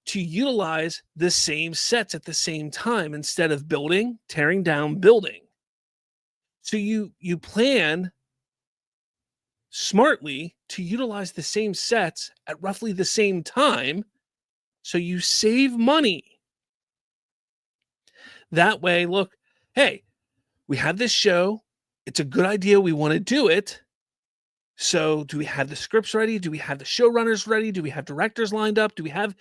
to utilize the same sets at the same time instead of tearing down, building. So you plan smartly to utilize the same sets at roughly the same time, so you save money. That way, look, hey, we have this show. It's a good idea. We want to do it. So do we have the scripts ready? Do we have the showrunners ready? Do we have directors lined up? Do we have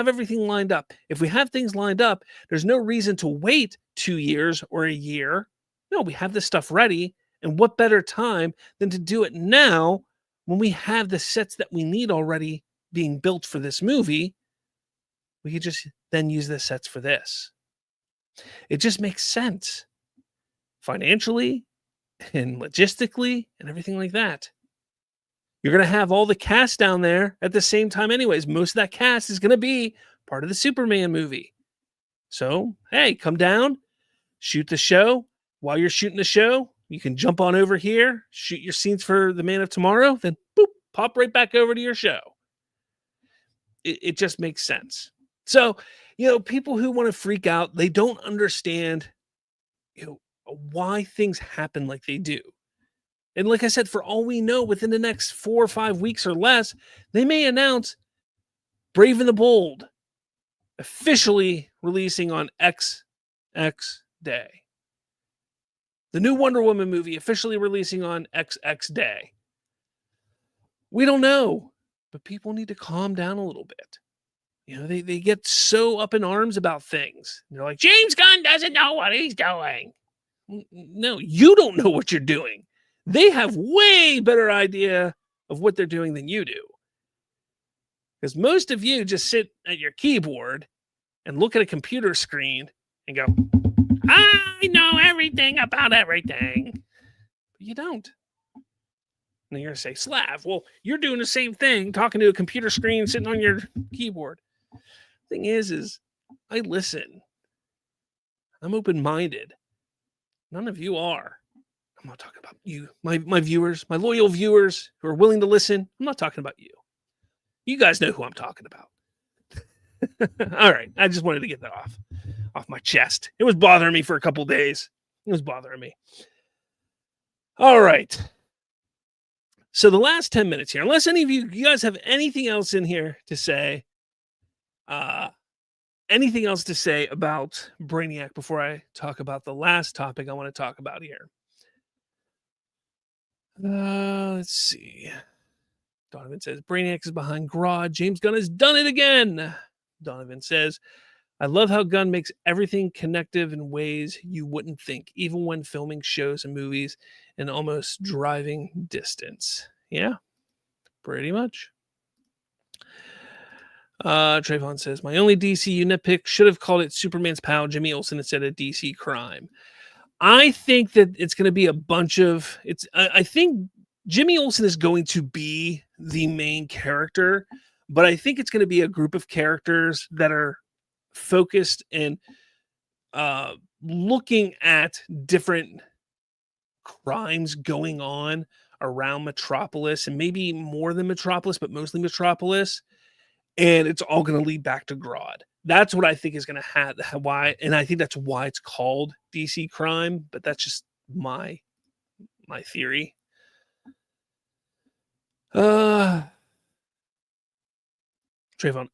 everything lined up? If we have things lined up, there's no reason to wait 2 years or a year. No, we have this stuff ready. And what better time than to do it now when we have the sets that we need already being built for this movie? We could just then use the sets for this. It just makes sense financially and logistically and everything like that. You're going to have all the cast down there at the same time anyways. Most of that cast is going to be part of the Superman movie. So, hey, come down, shoot the show. While you're shooting the show, you can jump on over here, shoot your scenes for the Man of Tomorrow, then boop, pop right back over to your show. It just makes sense. So, people who want to freak out, they don't understand, why things happen like they do. And like I said, for all we know, within the next 4 or 5 weeks or less, they may announce Brave and the Bold officially releasing on XX day. The new Wonder Woman movie officially releasing on XX day. We don't know, but people need to calm down a little bit. They get so up in arms about things. They're like, James Gunn doesn't know what he's doing. No, you don't know what you're doing. They have way better idea of what they're doing than you do. Because most of you just sit at your keyboard and look at a computer screen and go, I know everything about everything. But you don't. And you're going to say, Slav, well, you're doing the same thing, talking to a computer screen, sitting on your keyboard. Thing is I listen. I'm open-minded. None of you are. I'm not talking about you, my viewers, my loyal viewers who are willing to listen. I'm not talking about you. You guys know who I'm talking about. All right. I just wanted to get that off my chest. It was bothering me for a couple days. It was bothering me. All right. So the last 10 minutes here, unless any of you guys have anything else in here to say, anything else to say about Brainiac before I talk about the last topic I want to talk about here. Let's see. Donovan says, Brainiac is behind Grodd. James Gunn has done it again. Donovan says, I love how Gunn makes everything connective in ways you wouldn't think, even when filming shows and movies in almost driving distance. Yeah, pretty much. Trayvon says, my only DC nitpick should have called it Superman's pal, Jimmy Olsen, instead of DC crime. I think that it's going to be a bunch of I think Jimmy Olsen is going to be the main character, but I think it's going to be a group of characters that are focused and looking at different crimes going on around Metropolis, and maybe more than Metropolis, but mostly Metropolis. And it's all going to lead back to Grodd. That's what I think is going to have why, and I think that's why it's called DC Crime. But that's just my theory. Trayvon,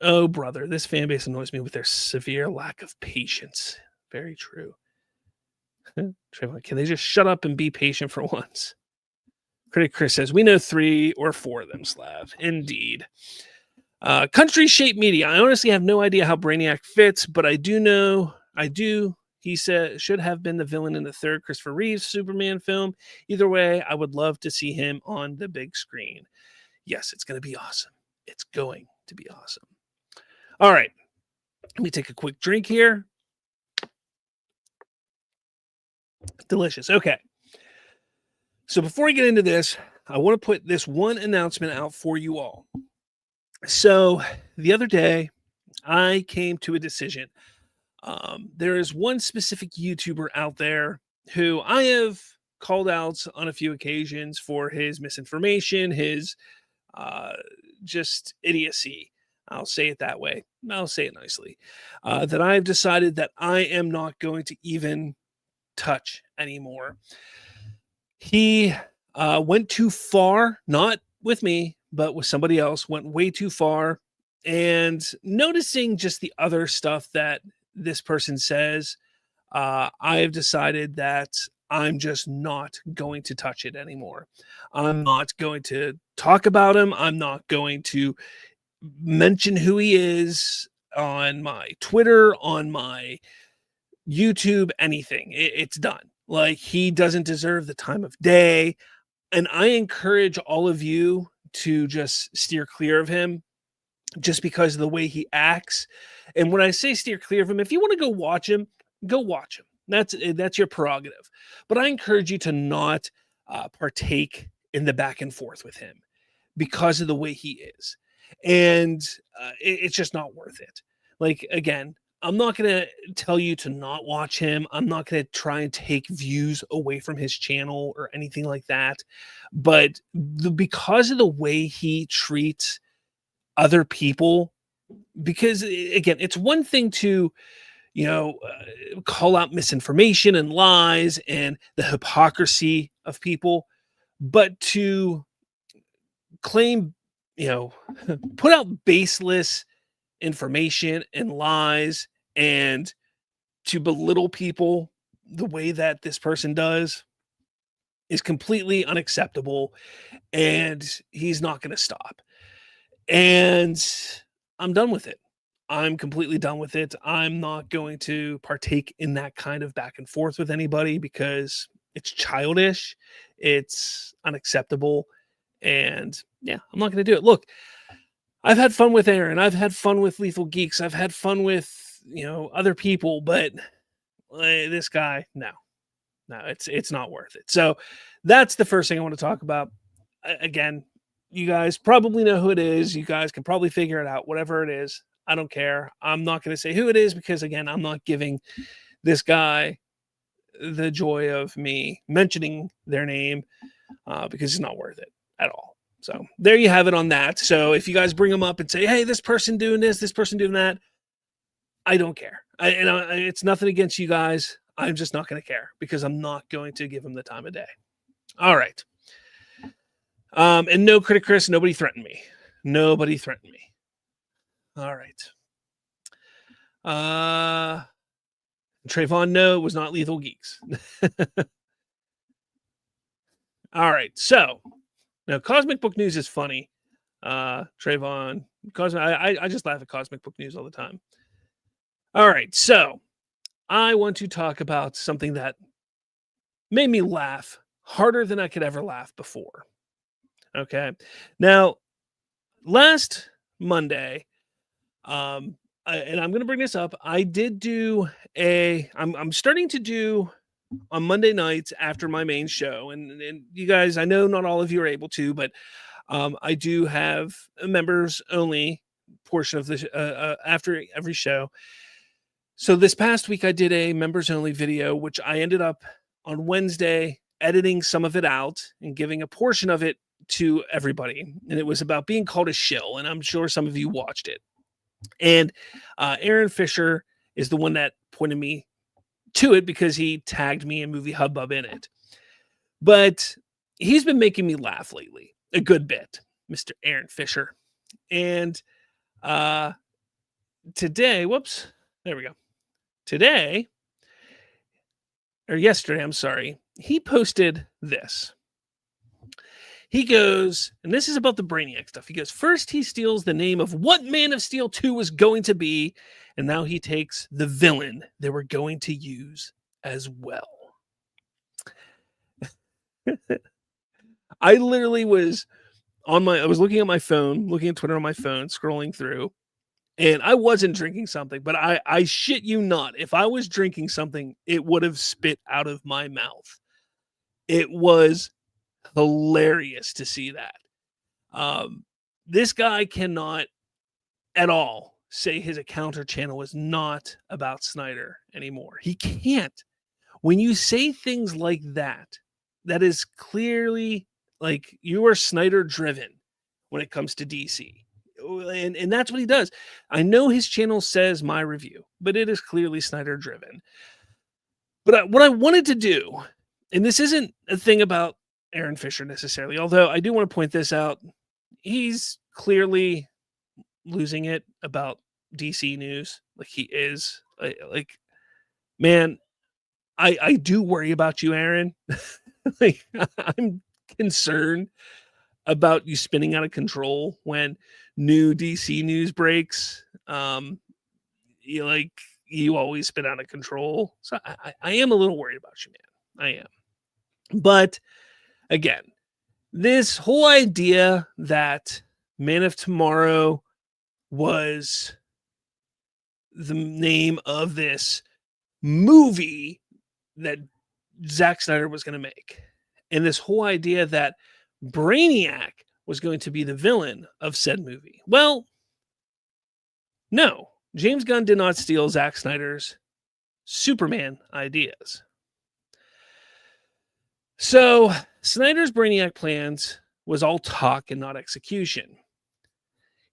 oh brother, this fan base annoys me with their severe lack of patience. Very true. Trayvon, can they just shut up and be patient for once? Critic Chris says, we know 3 or 4 of them, Slav. Indeed. Country Shape Media. I honestly have no idea how Brainiac fits, but I do. He said should have been the villain in the 3rd Christopher Reeves Superman film. Either way, I would love to see him on the big screen. Yes, it's going to be awesome. It's going to be awesome. All right. Let me take a quick drink here. Delicious. Okay. So before I get into this, I want to put this one announcement out for you all. So the other day, I came to a decision. There is one specific YouTuber out there who I have called out on a few occasions for his misinformation, his just idiocy. I'll say it that way. I'll say it nicely. That I've decided that I am not going to even touch anymore. He went too far, not with me, but with somebody else, went way too far. And noticing just the other stuff that this person says, I have decided that I'm just not going to touch it anymore. I'm not going to talk about him. I'm not going to mention who he is on my Twitter, on my YouTube, anything. It's done. Like, he doesn't deserve the time of day. And I encourage all of you to just steer clear of him just because of the way he acts. And when I say steer clear of him, if you want to go watch him, go watch him. That's your prerogative. But I encourage you to not partake in the back and forth with him because of the way he is. And it's just not worth it. Like, again, I'm not going to tell you to not watch him. I'm not going to try and take views away from his channel or anything like that. But because of the way he treats other people, because, again, it's one thing to, call out misinformation and lies and the hypocrisy of people, but to claim, put out baseless information and lies and to belittle people the way that this person does is completely unacceptable, and he's not going to stop. And I'm done with it. I'm completely done with it. I'm not going to partake in that kind of back and forth with anybody because it's childish, it's unacceptable, and yeah, I'm not going to do it. Look, I've had fun with Aaron. I've had fun with Lethal Geeks. I've had fun with, other people, but this guy, no, it's not worth it. So that's the first thing I want to talk about. Again, you guys probably know who it is. You guys can probably figure it out, whatever it is. I don't care. I'm not going to say who it is because, again, I'm not giving this guy the joy of me mentioning their name because it's not worth it at all. So there you have it on that. So if you guys bring them up and say, hey, this person doing this person doing that, I don't care. It's nothing against you guys. I'm just not going to care because I'm not going to give them the time of day. All right. And no, Critic Chris, nobody threatened me. Nobody threatened me. All right. Trayvon, no, it was not Lethal Geeks. All right. So now Cosmic Book News is funny. Trayvon, I just laugh at Cosmic Book News all the time. All right. So I want to talk about something that made me laugh harder than I could ever laugh before. Okay. Now, last Monday, and I'm going to bring this up. I did do I'm starting to do on Monday nights after my main show. And you guys, I know not all of you are able to, but I do have a members only portion of the after every show. So this past week, I did a members only video, which I ended up on Wednesday editing some of it out and giving a portion of it to everybody. And it was about being called a shill. And I'm sure some of you watched it. And Aaron Fisher is the one that pointed me to it because he tagged me in Movie Hubbub in it. But he's been making me laugh lately a good bit, Mr. Aaron Fisher. And today, whoops, there we go. Today, or yesterday, I'm sorry, he posted this. He goes, and this is about the Brainiac stuff. He goes, first he steals the name of what Man of Steel 2 was going to be, and now he takes the villain they were going to use as well. I literally was I was looking at my phone, looking at Twitter on my phone, scrolling through, and I wasn't drinking something, but I shit you not. If I was drinking something, it would have spit out of my mouth. It was hilarious to see that. This guy cannot at all say his counter channel is not about Snyder anymore. He can't. When you say things like that, that is clearly like you are Snyder driven when it comes to DC. And that's what he does. I know his channel says my review, but it is clearly Snyder driven. But what I wanted to do, and this isn't a thing about Aaron Fisher necessarily, although I do want to point this out. He's clearly losing it about DC news. Like he is. Like, man, I do worry about you, Aaron. Like, I'm concerned about you spinning out of control when new DC news breaks. You always spin out of control. So I am a little worried about you, man. I am. But again, this whole idea that Man of Tomorrow was the name of this movie that Zack Snyder was going to make, and this whole idea that Brainiac was going to be the villain of said movie. Well, no, James Gunn did not steal Zack Snyder's Superman ideas. So Snyder's Brainiac plans was all talk and not execution.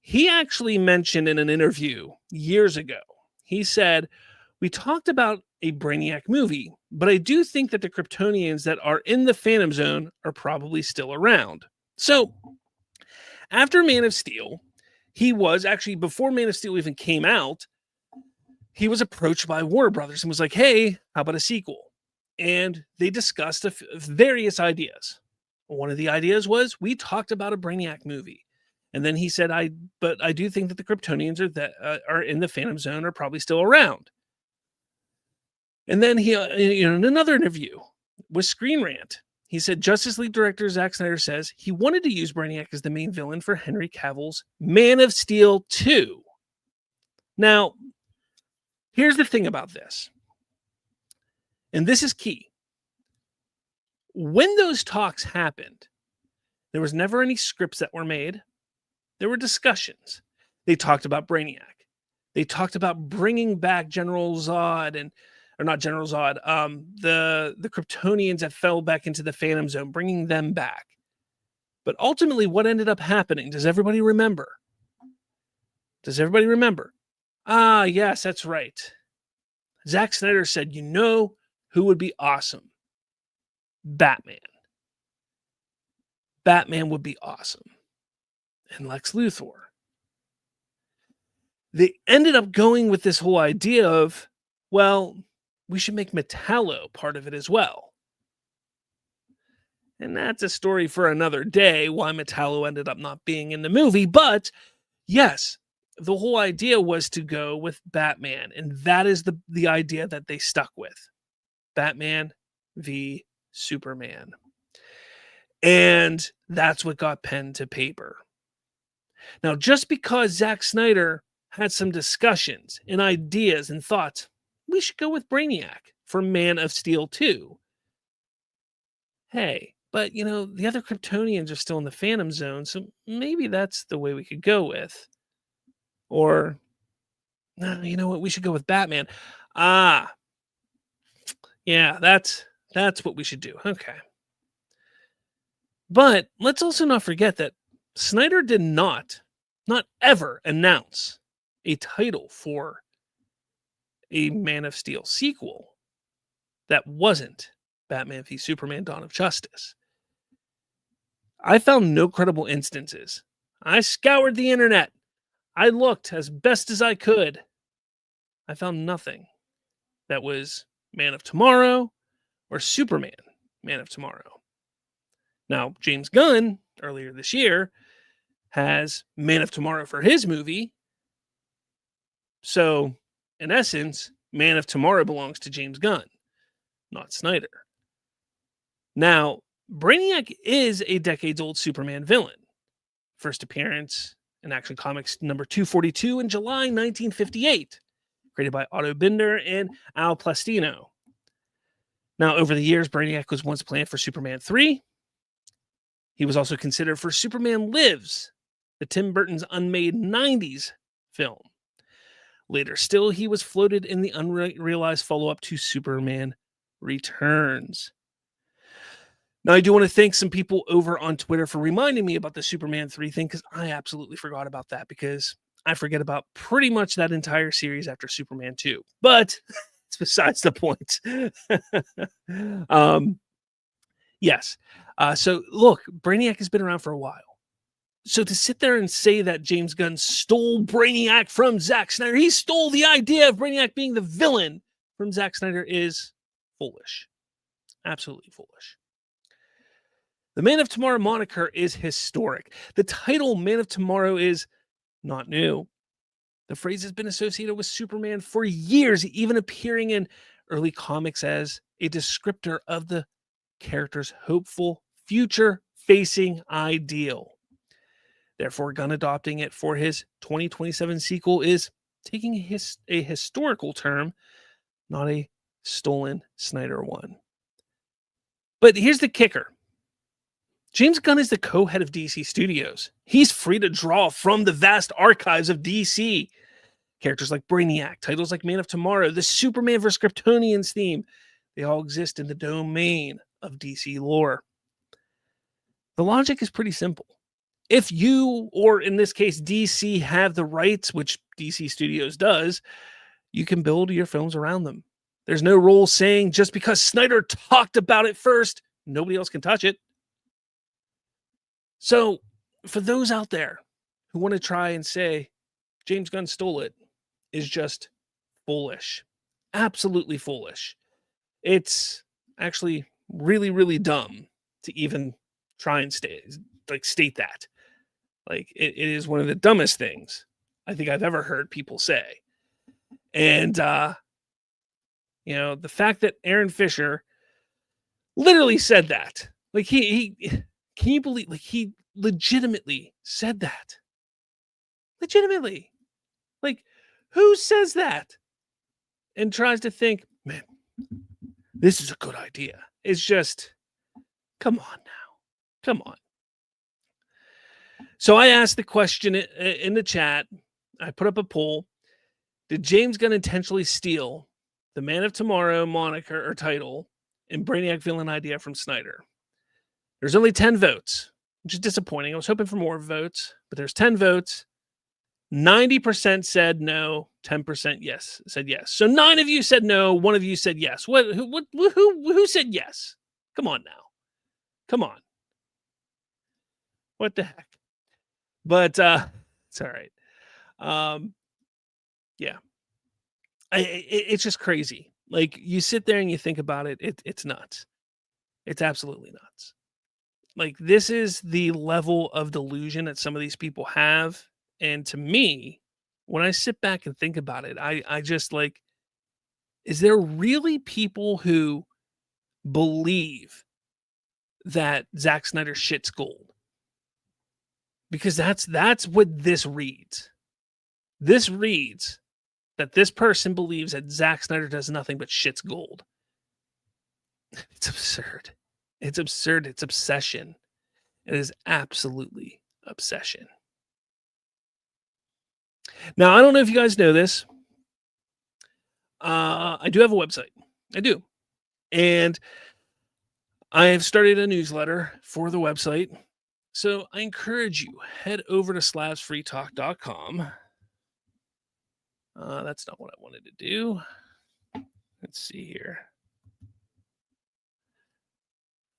He actually mentioned in an interview years ago, he said, we talked about a Brainiac movie, but I do think that the Kryptonians that are in the Phantom Zone are probably still around. So after Man of Steel, he was actually, before Man of Steel even came out, he was approached by Warner Brothers and was like, hey, how about a sequel? And they discussed various ideas. One of the ideas was, we talked about a Brainiac movie. And then he said, but I do think that the Kryptonians are in the Phantom Zone are probably still around. And then he, in another interview with Screen Rant, he said, Justice League director Zack Snyder says he wanted to use Brainiac as the main villain for Henry Cavill's Man of Steel 2. Now, here's the thing about this. And this is key. When those talks happened, there was never any scripts that were made. There were discussions. They talked about Brainiac. They talked about bringing back General Zod or not General Zod, the Kryptonians that fell back into the Phantom Zone, bringing them back. But ultimately, what ended up happening? Does everybody remember? Ah, yes, that's right. Zack Snyder said, you know who would be awesome? Batman. Batman would be awesome. And Lex Luthor. They ended up going with this whole idea of, well, we should make Metallo part of it as well. And that's a story for another day, why Metallo ended up not being in the movie. But yes, the whole idea was to go with Batman. And that is the idea that they stuck with. Batman v Superman. And that's what got pen to paper. Now, just because Zack Snyder had some discussions and ideas and thoughts, we should go with Brainiac for Man of Steel 2. Hey, but the other Kryptonians are still in the Phantom Zone, so maybe that's the way we could go with. Or, no, you know what? We should go with Batman. Ah, yeah, that's what we should do. Okay. But let's also not forget that Snyder did not ever announce a title for a Man of Steel sequel that wasn't Batman v Superman Dawn of Justice. I found no credible instances. I scoured the internet. I looked as best as I could. I found nothing that was Man of Tomorrow or Superman Man of Tomorrow. Now, James Gunn, earlier this year, has Man of Tomorrow for his movie. So, in essence, Man of Tomorrow belongs to James Gunn, not Snyder. Now, Brainiac is a decades-old Superman villain. First appearance in Action Comics number 242 in July 1958, created by Otto Binder and Al Plastino. Now, over the years, Brainiac was once planned for Superman 3. He was also considered for Superman Lives, the Tim Burton's unmade 90s film. Later still, he was floated in the unrealized follow-up to Superman Returns. Now, I do want to thank some people over on Twitter for reminding me about the Superman 3 thing, because I absolutely forgot about that, because I forget about pretty much that entire series after Superman 2. But it's besides the point. Yes. So, look, Brainiac has been around for a while. So to sit there and say that James Gunn stole Brainiac from Zack Snyder, he stole the idea of Brainiac being the villain from Zack Snyder, is foolish. Absolutely foolish. The Man of Tomorrow moniker is historic. The title Man of Tomorrow is not new. The phrase has been associated with Superman for years, even appearing in early comics as a descriptor of the character's hopeful, future-facing ideal. Therefore, Gunn adopting it for his 2027 sequel is taking a historical term, not a stolen Snyder one. But here's the kicker. James Gunn is the co-head of DC Studios. He's free to draw from the vast archives of DC. Characters like Brainiac, titles like Man of Tomorrow, the Superman vs. Kryptonians theme, they all exist in the domain of DC lore. The logic is pretty simple. If you, or in this case DC, have the rights, which DC Studios does, you can build your films around them. There's no rule saying just because Snyder talked about it first, nobody else can touch it. So, for those out there who want to try and say James Gunn stole it, is just foolish. Absolutely foolish. It's actually really, really dumb to even try and state that. Like, it is one of the dumbest things I think I've ever heard people say. And, the fact that Aaron Fisher literally said that, like, he can you believe, like, he legitimately said that? Legitimately. Like, who says that and tries to think, man, this is a good idea? It's just, come on now. Come on. So I asked the question in the chat. I put up a poll. Did James Gunn intentionally steal the Man of Tomorrow moniker or title and Brainiac villain idea from Snyder? There's only 10 votes, which is disappointing. I was hoping for more votes, but there's 10 votes. 90% said no, 10% said yes. So 9 of you said no, 1 of you said yes. Who said yes? Come on now. Come on. What the heck? But it's all right. Yeah. It's just crazy. Like, you sit there and you think about it, it's nuts. It's absolutely nuts. Like, this is the level of delusion that some of these people have. And to me, when I sit back and think about it, I just, like, is there really people who believe that Zack Snyder shits gold. Because that's what this reads. This reads that this person believes that Zack Snyder does nothing but shits gold. It's absurd. It's absurd. It's obsession. It is absolutely obsession. Now, I don't know if you guys know this. I do have a website. I do. And I have started a newsletter for the website. So I encourage you, head over to slavsfreetalk.com. That's not what I wanted to do. Let's see here.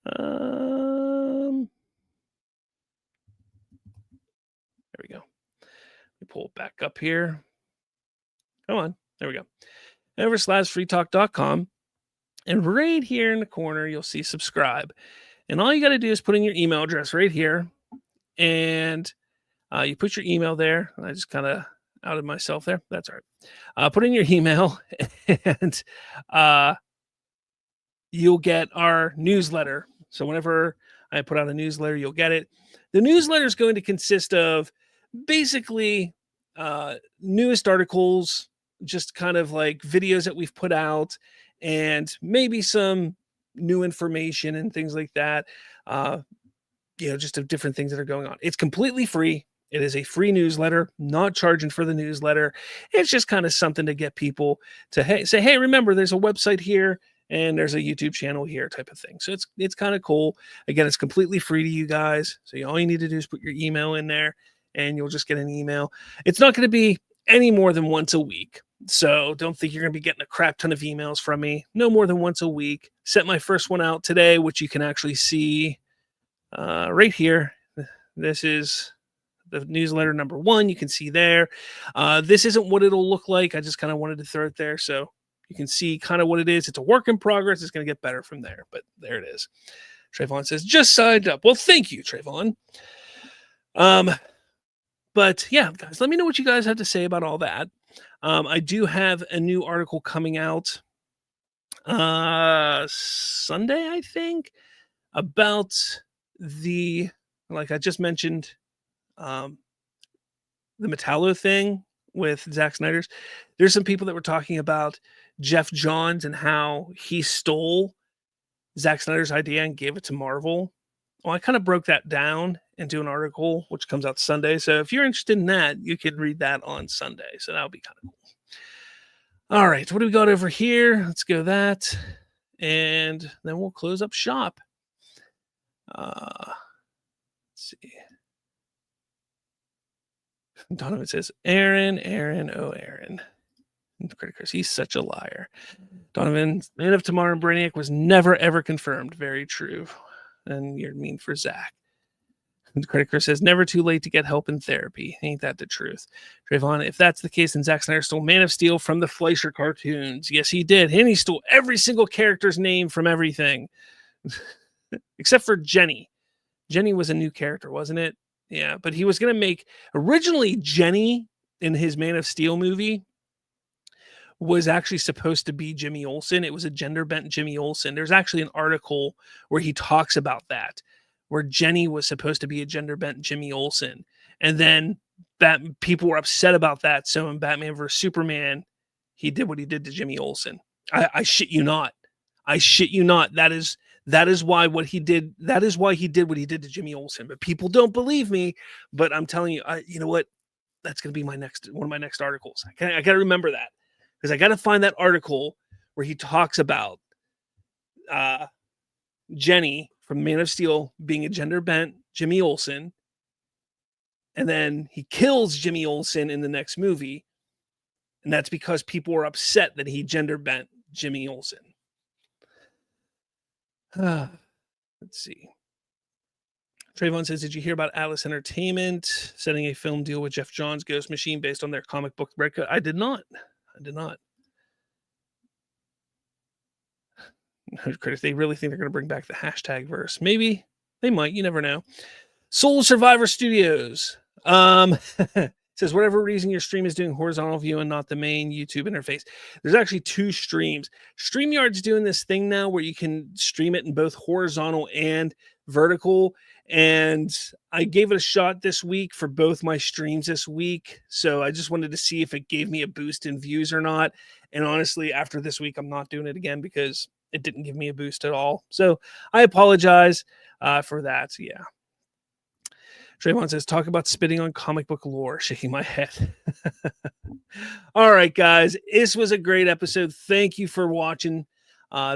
There we go. Let me pull it back up here. Come on. There we go. Over slavsfreetalk.com. And right here in the corner, you'll see subscribe. And all you got to do is put in your email address right here. And you put your email there. I just kind of outed myself there. That's all right. Put in your email and you'll get our newsletter. So whenever I put out a newsletter, you'll get it. The newsletter is going to consist of basically newest articles, just kind of like videos that we've put out, and maybe some new information and things like that. Just of different things that are going on. It's completely free. It is a free newsletter, not charging for the newsletter. It's just kind of something to get people to say, hey, remember, there's a website here and there's a YouTube channel here type of thing. So it's kind of cool. Again, it's completely free to you guys. So all you need to do is put your email in there and you'll just get an email. It's not going to be any more than once a week. So don't think you're going to be getting a crap ton of emails from me. No more than once a week. Sent my first one out today, which you can actually see right here. This is the newsletter number 1. You can see there. This isn't what it'll look like. I just kind of wanted to throw it there so you can see kind of what it is. It's a work in progress. It's going to get better from there, but there it is. Trayvon says, just signed up. Well, thank you, Trayvon. But yeah, guys, let me know what you guys have to say about all that. I do have a new article coming out Sunday, I think, about like I just mentioned, the Metallo thing with Zack Snyder's. There's some people that were talking about Jeff Johns and how he stole Zack Snyder's idea and gave it to Marvel. Well, I kind of broke that down into an article, which comes out Sunday. So if you're interested in that, you could read that on Sunday. So that would be kind of cool. All right. What do we got over here? Let's go that. And then we'll close up shop. Let's see. Donovan says, Aaron. Criticus, he's such a liar. Donovan, Man of Tomorrow and Brainiac was never, ever confirmed. Very true. And you're mean for Zach. And Criticus says, never too late to get help in therapy. Ain't that the truth? Trayvon, if that's the case, then Zack Snyder stole Man of Steel from the Fleischer cartoons. Yes, he did. And he stole every single character's name from everything. Except for Jenny. Jenny was a new character, wasn't it? Yeah, but he was going to make... Originally, Jenny, in his Man of Steel movie, was actually supposed to be Jimmy Olsen. It was a gender-bent Jimmy Olsen. There's actually an article where he talks about that, where Jenny was supposed to be a gender-bent Jimmy Olsen. And then people were upset about that. So in Batman vs. Superman, he did what he did to Jimmy Olsen. I shit you not. I shit you not. That is why what he did. That is why he did what he did to Jimmy Olsen. But people don't believe me. But I'm telling you, you know what? That's going to be one of my next articles. I got to remember that, because I got to find that article where he talks about Jenny from Man of Steel being a gender-bent Jimmy Olsen, and then he kills Jimmy Olsen in the next movie, and that's because people were upset that he gender-bent Jimmy Olsen. Let's see. Trayvon says, did you hear about Atlas Entertainment setting a film deal with Jeff Johns' Ghost Machine based on their comic book breakout? I did not. They really think they're going to bring back the hashtag verse. Maybe they might. You never know. Soul Survivor Studios says, whatever reason your stream is doing horizontal view and not the main YouTube interface. There's actually 2 streams. StreamYard's doing this thing now where you can stream it in both horizontal and vertical, and I gave it a shot this week for both my streams this week. So I just wanted to see if it gave me a boost in views or not. And honestly, after this week, I'm not doing it again because it didn't give me a boost at all. So I apologize for that. So yeah. Trayvon says, talk about spitting on comic book lore, shaking my head. All right, guys. This was a great episode. Thank you for watching.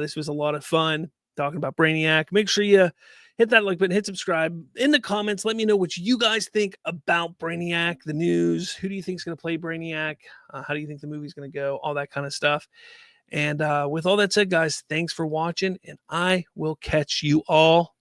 This was a lot of fun talking about Brainiac. Make sure you hit that like button, hit subscribe. In the comments, let me know what you guys think about Brainiac, the news. Who do you think is going to play Brainiac? How do you think the movie's going to go? All that kind of stuff. And with all that said, guys, thanks for watching, and I will catch you all